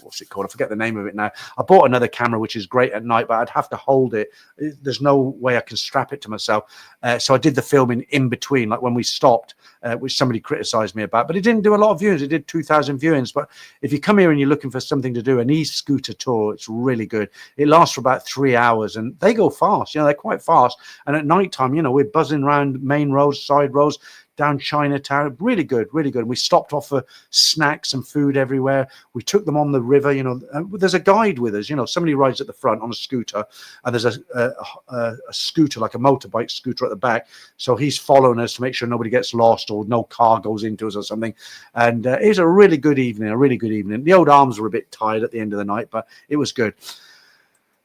what's it called? I forget the name of it now. I bought another camera which is great at night, but I'd have to hold it. There's no way I can strap it to myself. So I did the filming in between, like when we stopped, which somebody criticized me about. But it didn't do a lot of viewings. It did 2,000 viewings. But if you come here and you're looking for something to do, an e-scooter tour, it's really good. It lasts for about 3 hours, and they go fast. You know, they're quite fast. And at nighttime, you know, we're buzzing around main roads, side roads, down Chinatown. Really good. And we stopped off for snacks and food everywhere. We took them on the river. You know, there's a guide with us. You know, somebody rides at the front on a scooter, and there's a scooter, like a motorbike scooter at the back. So he's following us to make sure nobody gets lost or no car goes into us or something. And it was a really good evening. The old arms were a bit tired at the end of the night, but it was good.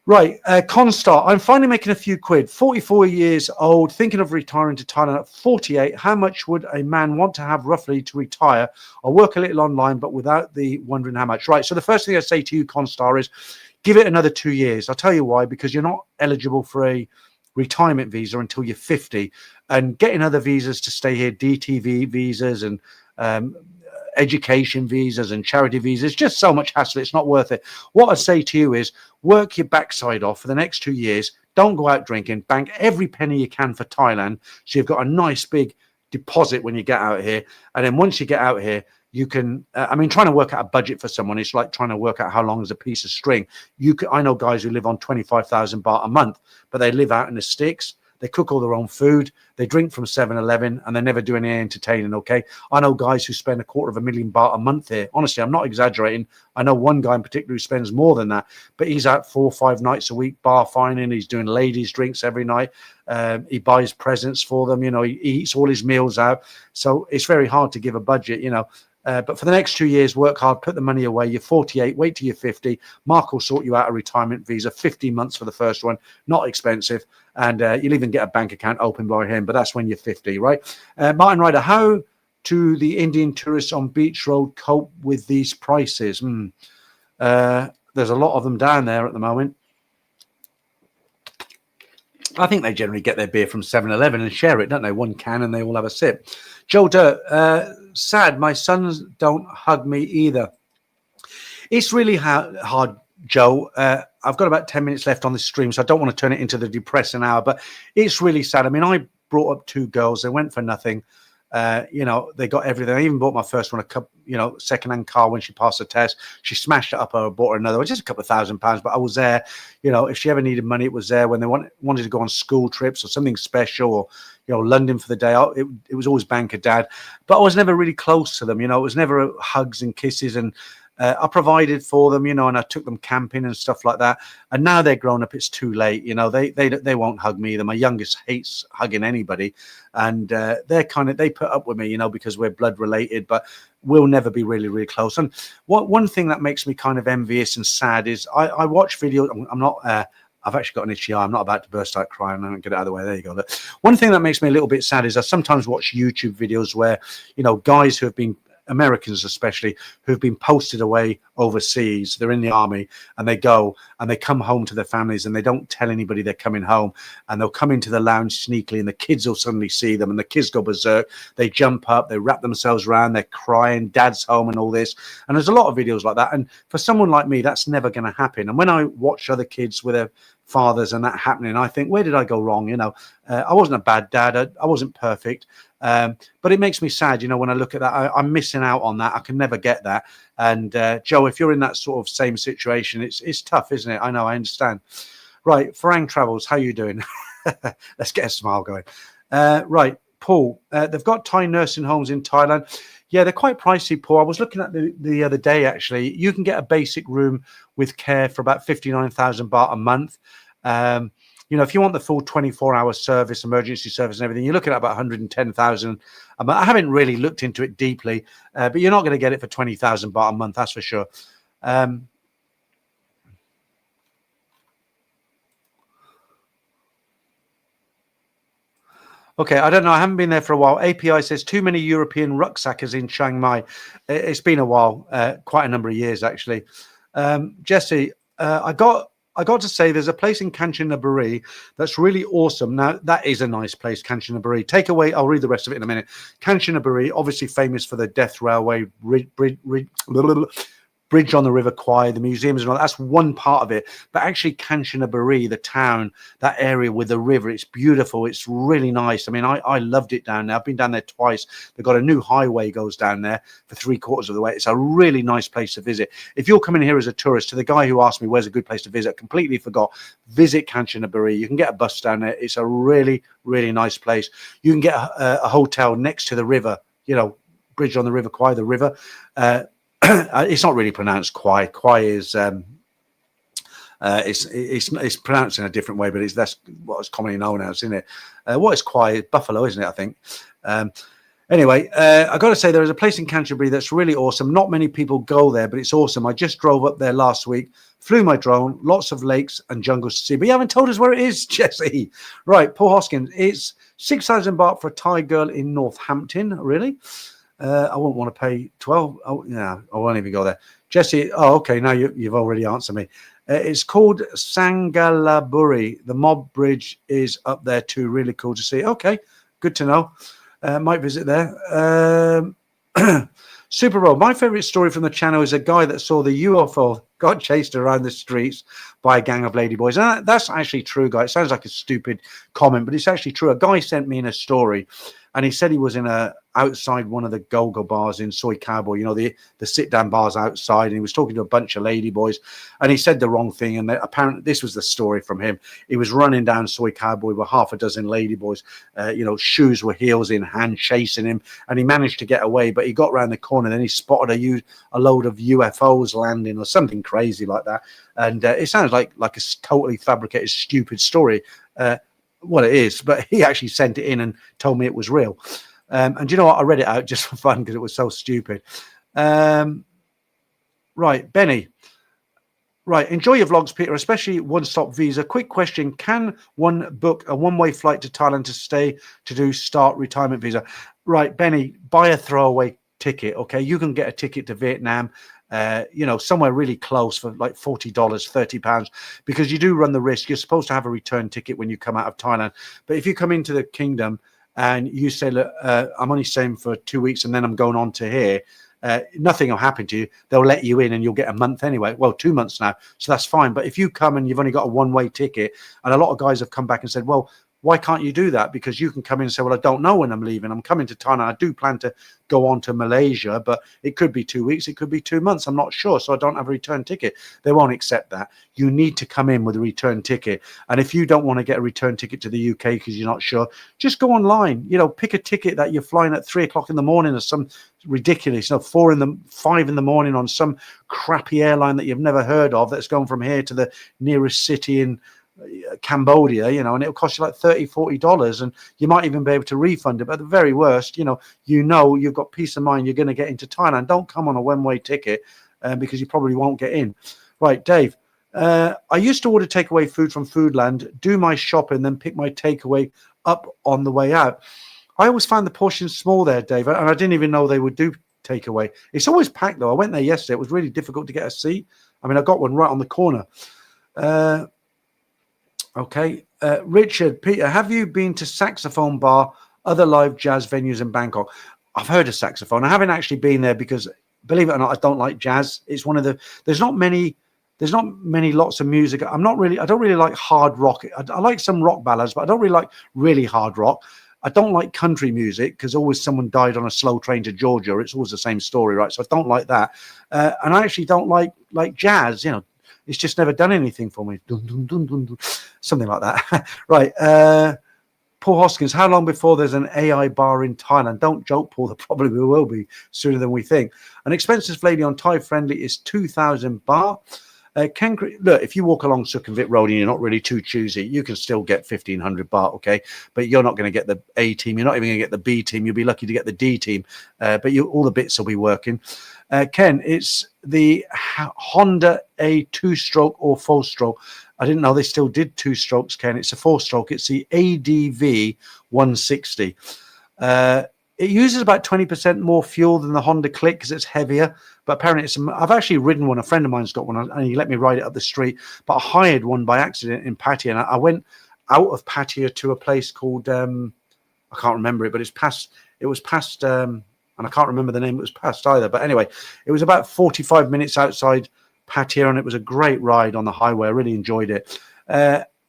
Right, Constar, I'm finally making a few quid. 44 years old, thinking of retiring to Thailand at 48. How much would a man want to have roughly to retire? I'll work a little online, but without the wondering how much. Right, so the first thing I say to you, Constar, is give it another 2 years. I'll tell you why, because you're not eligible for a retirement visa until you're 50. And getting other visas to stay here, DTV visas and education visas and charity visas, just so much hassle. It's not worth it. What I say to you is work your backside off for the next 2 years. Don't go out drinking. Bank every penny you can for Thailand, so you've got a nice big deposit when you get out here. And then once you get out here, you can I mean, trying to work out a budget for someone, it's like trying to work out how long is a piece of string. I know guys who live on 25,000 baht a month, but they live out in the sticks. They cook all their own food. They drink from 7-Eleven, and they never do any entertaining, okay? I know guys who spend $250,000 a month here. Honestly, I'm not exaggerating. I know one guy in particular who spends more than that, but he's out 4 or 5 nights a week, bar fining. He's doing ladies' drinks every night. He buys presents for them. You know, he eats all his meals out. So it's very hard to give a budget, you know. But for the next 2 years, work hard, put the money away. You're 48, wait till you're 50. Mark will sort you out a retirement visa, 15 months for the first one, not expensive. And you'll even get a bank account opened by him, but that's when you're 50, right? Martin Ryder, how do the Indian tourists on Beach Road cope with these prices? There's a lot of them down there at the moment. I think they generally get their beer from 7-Eleven and share it, don't they? One can and they all have a sip. Joe Dirt, sad, my sons don't hug me either. It's really hard, Joe. I've got about 10 minutes left on this stream, so I don't want to turn it into the depressing hour, but it's really sad. I mean, I brought up 2 girls. They went for nothing. You know, they got everything. I even bought my first one second-hand car when she passed the test. She smashed it up. I bought her another one, just a couple of £1,000, but I was there. You know, if she ever needed money, it was there. When they wanted to go on school trips or something special, or, you know, London for the day, it was always bank of dad. But I was never really close to them. You know, it was never hugs and kisses, and I provided for them, you know, and I took them camping and stuff like that. And now they're grown up, it's too late. You know, they won't hug me either. My youngest hates hugging anybody, and they put up with me, you know, because we're blood related, but we'll never be really, really close. And one thing that makes me kind of envious and sad is I watch videos. I'm not. I've actually got an itchy eye. I'm not about to burst out crying. I don't get it out of the way. There you go. Look. One thing that makes me a little bit sad is I sometimes watch YouTube videos where, you know, guys who have been, Americans especially, who've been posted away overseas, they're in the army, and they go and they come home to their families, and they don't tell anybody they're coming home, and they'll come into the lounge sneakily, and the kids will suddenly see them, and the kids go berserk. They jump up, they wrap themselves around, they're crying, dad's home, and all this. And there's a lot of videos like that, and for someone like me, that's never going to happen. And when I watch other kids with their fathers and that happening, I think, where did I go wrong? You know, I wasn't a bad dad. I wasn't perfect. But it makes me sad, you know, when I look at that. I'm missing out on that. I can never get that. And Joe, if you're in that sort of same situation, it's tough, isn't it? I know, I understand. Right, Farang Travels, how you doing? Let's get a smile going. Right, Paul, they've got Thai nursing homes in Thailand. Yeah, they're quite pricey, Paul. I was looking at the other day, actually. You can get a basic room with care for about 59,000 baht a month. You know, if you want the full 24-hour service, emergency service and everything, you're looking at about 110,000 a month. I haven't really looked into it deeply, but you're not going to get it for 20,000 baht a month, that's for sure. Okay, I don't know. I haven't been there for a while. API says too many European rucksackers in Chiang Mai. It's been a while, quite a number of years, actually. Jesse, I got to say there's a place in Kanchanaburi that's really awesome. Now, that is a nice place, Kanchanaburi. Take away, I'll read the rest of it in a minute. Kanchanaburi, obviously famous for the Death Railway Bridge on the River Kwai, the museums and all. That's one part of it. But actually Kanchanaburi, the town, that area with the river, it's beautiful. It's really nice. I mean, I loved it down there. I've been down there twice. They've got a new highway goes down there for 3/4 of the way. It's a really nice place to visit. If you're coming here as a tourist, to the guy who asked me where's a good place to visit, I completely forgot. Visit Kanchanaburi. You can get a bus down there. It's a really, really nice place. You can get a hotel next to the river, you know, Bridge on the River Kwai, the river. It's not really pronounced Kwai. Kwai is it's pronounced in a different way, but that's what it's commonly known as, isn't it? What is Kwai? Buffalo, isn't it? I think. Anyway, I got to say there is a place in Canterbury that's really awesome. Not many people go there, but it's awesome. I just drove up there last week, flew my drone, lots of lakes and jungles to see. But you haven't told us where it is, Jesse. Right, Paul Hoskins. It's 6,000 baht for a Thai girl in Northampton. Really? I wouldn't want to pay 12. Oh, yeah, I won't even go there. Jesse, oh, okay, now you've already answered me. It's called Sangalaburi. The Mob Bridge is up there too. Really cool to see. Okay, good to know. Might visit there. Super Bowl. My favorite story from the channel is a guy that saw the UFO got chased around the streets by a gang of ladyboys. And that's actually true, guys. It sounds like a stupid comment, but it's actually true. A guy sent me in a story, and he said he was in outside one of the go-go bars in Soy Cowboy, you know, the sit-down bars outside, and he was talking to a bunch of lady boys, and he said the wrong thing, and apparently this was the story from him. He was running down Soy Cowboy with half a dozen lady boys, you know, shoes were heels in hand, chasing him, and he managed to get away, but he got around the corner, and then he spotted a load of UFOs landing or something crazy like that, and it sounds like a totally fabricated, stupid story. What it is, but he actually sent it in and told me it was real. And you know what? I read it out just for fun because it was so stupid. Right, Benny. Right, enjoy your vlogs, Peter, especially one-stop visa. Quick question: can one book a one-way flight to Thailand to stay to do start retirement visa? Right, Benny, buy a throwaway ticket. Okay, you can get a ticket to Vietnam. You know, somewhere really close for like $40, £30, because you do run the risk. You're supposed to have a return ticket when you come out of Thailand. But if you come into the kingdom and you say, look, I'm only staying for 2 weeks and then I'm going on to here, nothing will happen to you. They'll let you in and you'll get a month anyway. Well, 2 months now. So that's fine. But if you come and you've only got a one-way ticket, and a lot of guys have come back and said, well, why can't you do that? Because you can come in and say, well, I don't know when I'm leaving. I'm coming to Thailand. I do plan to go on to Malaysia, but it could be 2 weeks. It could be 2 months. I'm not sure. So I don't have a return ticket. They won't accept that. You need to come in with a return ticket. And if you don't want to get a return ticket to the UK because you're not sure, just go online. You know, pick a ticket that you're flying at 3 o'clock in the morning or some ridiculous, you know, 5 in the morning on some crappy airline that you've never heard of that's going from here to the nearest city in Cambodia, you know, and it'll cost you like $30-40, and you might even be able to refund it. But at the very worst, you know you've got peace of mind you're going to get into Thailand. Don't come on a one-way ticket because you probably won't get in. Right, Dave, I used to order takeaway food from Foodland, do my shopping, then pick my takeaway up on the way out. I always found the portions small there, Dave, and I didn't even know they would do takeaway. It's always packed though. I went there yesterday. It was really difficult to get a seat. I mean, I got one right on the corner. Okay, Richard, Peter, have you been to Saxophone Bar, other live jazz venues in Bangkok? I've heard of Saxophone. I haven't actually been there because, believe it or not, I don't like jazz. It's one of the there's not many lots of music. I don't really like hard rock. I like some rock ballads, but I don't really hard rock. I don't like country music because always someone died on a slow train to Georgia. It's always the same story, right? So I don't like that, and I actually don't like jazz. You know. It's just never done anything for me. Dun, dun, dun, dun, dun. Something like that. Right. Paul Hoskins, how long before there's an AI bar in Thailand? Don't joke, Paul. There probably will be sooner than we think. An expensive lady on Thai Friendly is 2,000 baht. Look, if you walk along Sukhumvit Road and you're not really too choosy, you can still get 1,500 baht, okay? But you're not going to get the A team. You're not even going to get the B team. You'll be lucky to get the D team. But all the bits will be working. Ken, it's the Honda A 2-stroke or 4-stroke. I didn't know they still did 2 strokes, Ken. It's a 4-stroke. It's the ADV 160. It uses about 20% more fuel than the Honda Click because it's heavier. But apparently, I've actually ridden one. A friend of mine's got one, and he let me ride it up the street. But I hired one by accident in Pattaya, and I went out of Pattaya to a place called I can't remember it, but it was past. And I can't remember the name it was past either. But anyway, it was about 45 minutes outside Pattaya, and it was a great ride on the highway. I really enjoyed it.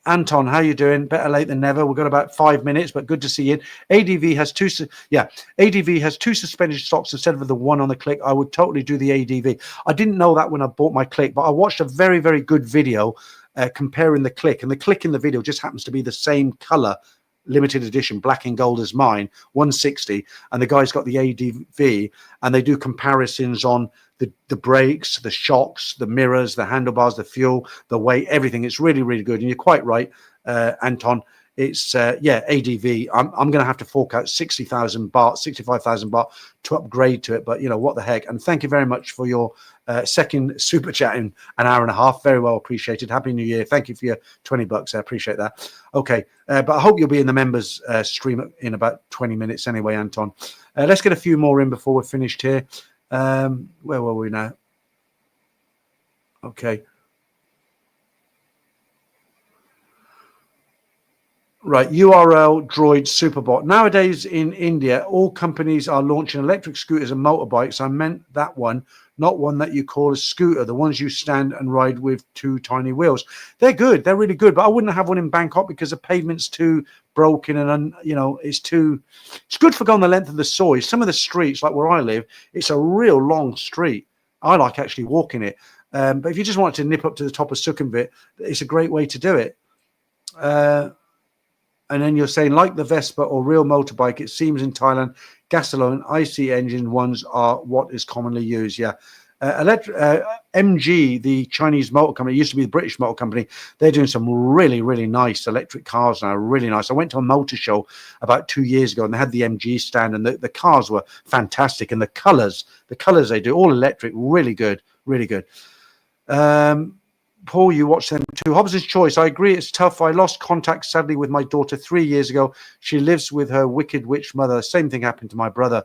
Anton, how you doing? Better late than never. We've got about 5 minutes, but good to see you. ADV has two suspended stocks instead of the one on the Click. I would totally do the ADV. I didn't know that when I bought my Click, but I watched a very, very good video comparing the Click, and the Click in the video just happens to be the same color, limited edition, black and gold as mine, 160, and the guy's got the ADV, and they do comparisons on the brakes, the shocks, the mirrors, the handlebars, the fuel, the weight, everything. It's really, really good. And you're quite right, Anton. It's ADV. I'm going to have to fork out 60,000 baht, 65,000 baht to upgrade to it. But you know what the heck. And thank you very much for your second super chat in an hour and a half. Very well appreciated. Happy New Year. Thank you for your $20. I appreciate that. Okay, but I hope you'll be in the members stream in about 20 minutes anyway, Anton. Let's get a few more in before we're finished here. Where were we now? Okay. Right, URL Droid Superbot. Nowadays in India, all companies are launching electric scooters and motorbikes. I meant that one, not one that you call a scooter, the ones you stand and ride with two tiny wheels. They're good, they're really good, but I wouldn't have one in Bangkok because the pavement's too broken and, you know, it's good for going the length of the soil. Some of the streets, like where I live, it's a real long street. I like actually walking it. But if you just want to nip up to the top of Sukhumvit, it's a great way to do it. And then you're saying, like the Vespa or real motorbike, it seems in Thailand, gasoline, IC engine ones are what is commonly used. Yeah. MG, the Chinese motor company, used to be the British motor company. They're doing some really, really nice electric cars now. Really nice. I went to a motor show about 2 years ago and they had the MG stand and the cars were fantastic. And the colors they do, all electric, really good, really good. Paul, you watch them too. Hobson's Choice. I agree, it's tough. I lost contact sadly with my daughter 3 years ago. She lives with her wicked witch mother. Same thing happened to my brother.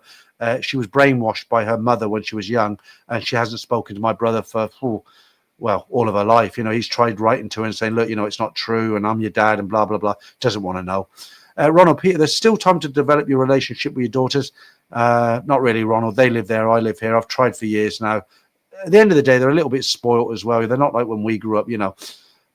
She was brainwashed by her mother when she was young, and she hasn't spoken to my brother for all of her life. You know, he's tried writing to her and saying, look, you know, it's not true, and I'm your dad, and blah blah blah. Doesn't want to know. Ronald, Peter, there's still time to develop your relationship with your daughters. Not really, Ronald. They live there. I live here. I've tried for years now. At the end of the day, they're a little bit spoiled as well. They're not like when we grew up, you know.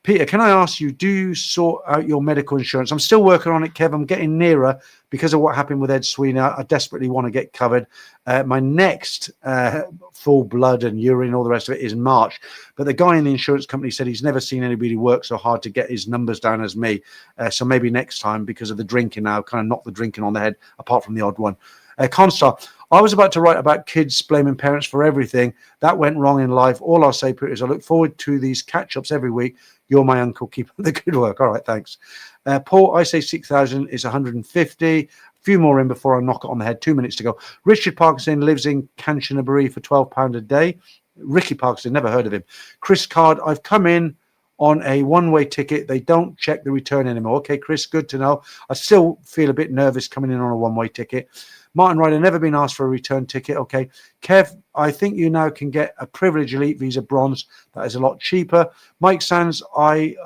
Peter, can I ask you, do you sort out your medical insurance? I'm still working on it, Kev. I'm getting nearer because of what happened with Ed Sweeney. I desperately want to get covered. My next full blood and urine, all the rest of it, is March. But the guy in the insurance company said he's never seen anybody work so hard to get his numbers down as me. So maybe next time, because of the drinking now, kind of knock the drinking on the head, apart from the odd one. Constar, I was about to write about kids blaming parents for everything. That went wrong in life. All I'll say, Peter, is I look forward to these catch-ups every week. You're my uncle. Keep up the good work. All right, thanks. Paul, I say 6,000 is 150. A few more in before I knock it on the head. 2 minutes to go. Richard Parkinson lives in Kanchanaburi for £12 a day. Ricky Parkinson, never heard of him. Chris Card, I've come in on a one-way ticket. They don't check the return anymore. Okay, Chris, good to know. I still feel a bit nervous coming in on a one-way ticket. Martin Ryder, never been asked for a return ticket. Okay. Kev, I think you now can get a Privilege Elite Visa Bronze. That is a lot cheaper. Mike Sands, something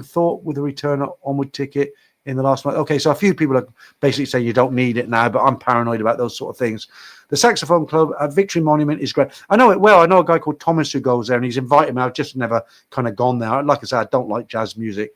thought with a return onward ticket in the last month. Okay, so a few people are basically saying you don't need it now, but I'm paranoid about those sort of things. The Saxophone Club at Victory Monument is great. I know it well. I know a guy called Thomas who goes there and he's invited me. I've just never kind of gone there. Like I said, I don't like jazz music.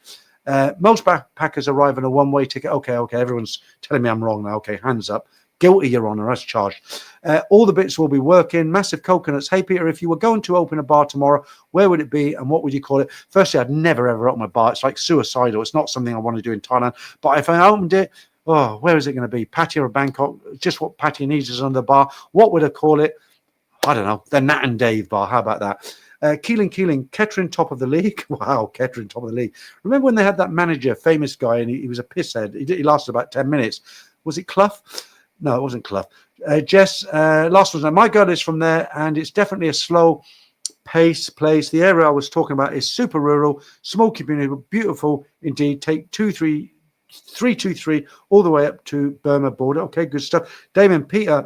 Most backpackers arrive on a one-way ticket. Okay, everyone's telling me I'm wrong now. Okay, hands up. Guilty, Your Honour, as charged. All the bits will be working. Massive coconuts. Hey, Peter, if you were going to open a bar tomorrow, where would it be and what would you call it? Firstly, I'd never, ever open a bar. It's like suicidal. It's not something I want to do in Thailand. But if I opened it, where is it going to be? Pattaya or Bangkok? Just what Pattaya needs is under the bar. What would I call it? I don't know. The Nat and Dave bar. How about that? Keeling, Kettering top of the league. Wow, Kettering top of the league. Remember when they had that manager, famous guy, and he was a pisshead. He lasted about 10 minutes. Was it Clough? No, it wasn't Clough. Jess, last one. My girl is from there, and it's definitely a slow pace place. The area I was talking about is super rural, small community, but beautiful indeed. Take 323 all the way up to Burma border. Okay, good stuff. Damon, Peter,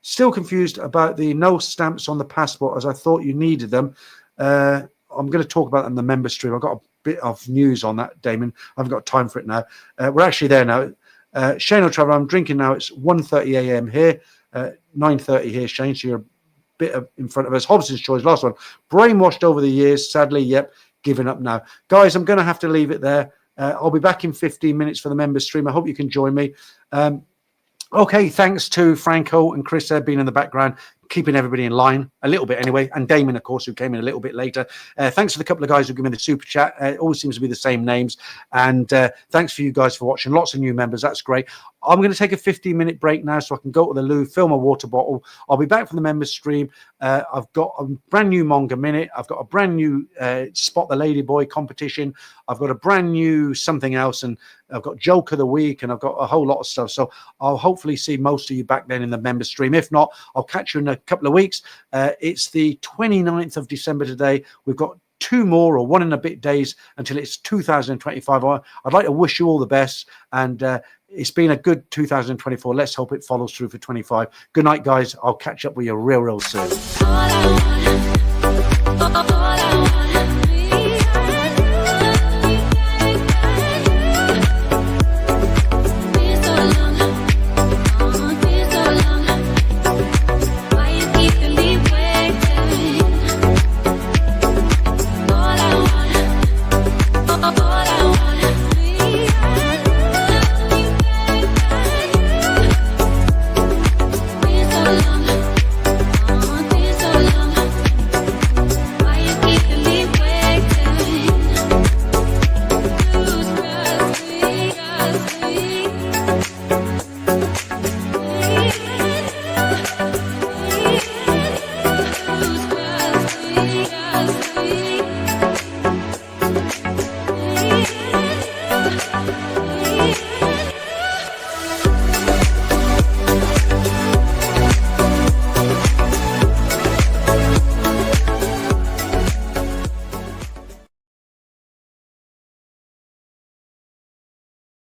still confused about the no stamps on the passport, as I thought you needed them. I'm going to talk about them in the member stream. I've got a bit of news on that, Damon. I haven't got time for it now. We're actually there now. Shane O'Trevor, I'm drinking now. It's 1:30 a.m. here, 9:30 here, Shane. So you're a bit in front of us. Hobson's Choice, last one. Brainwashed over the years, sadly. Yep, giving up now. Guys, I'm going to have to leave it there. I'll be back in 15 minutes for the member stream. I hope you can join me. Okay, thanks to Franco and Chris there being in the background, keeping everybody in line a little bit anyway, and Damon, of course, who came in a little bit later. Thanks to the couple of guys who gave me the super chat. It always seems to be the same names. And thanks for you guys for watching. Lots of new members. That's great. I'm going to take a 15-minute break now so I can go to the loo, fill my water bottle. I'll be back from the members stream. I've got a brand new Manga Minute. I've got a brand new Spot the Ladyboy competition. I've got a brand new something else, and I've got Joke of the Week, and I've got a whole lot of stuff. So I'll hopefully see most of you back then in the member stream. If not, I'll catch you in a couple of weeks. It's the 29th of December today. We've got 2 more or 1 and a bit days until it's 2025. I'd like to wish you all the best, and it's been a good 2024. Let's hope it follows through for 25. Good night, guys. I'll catch up with you real soon.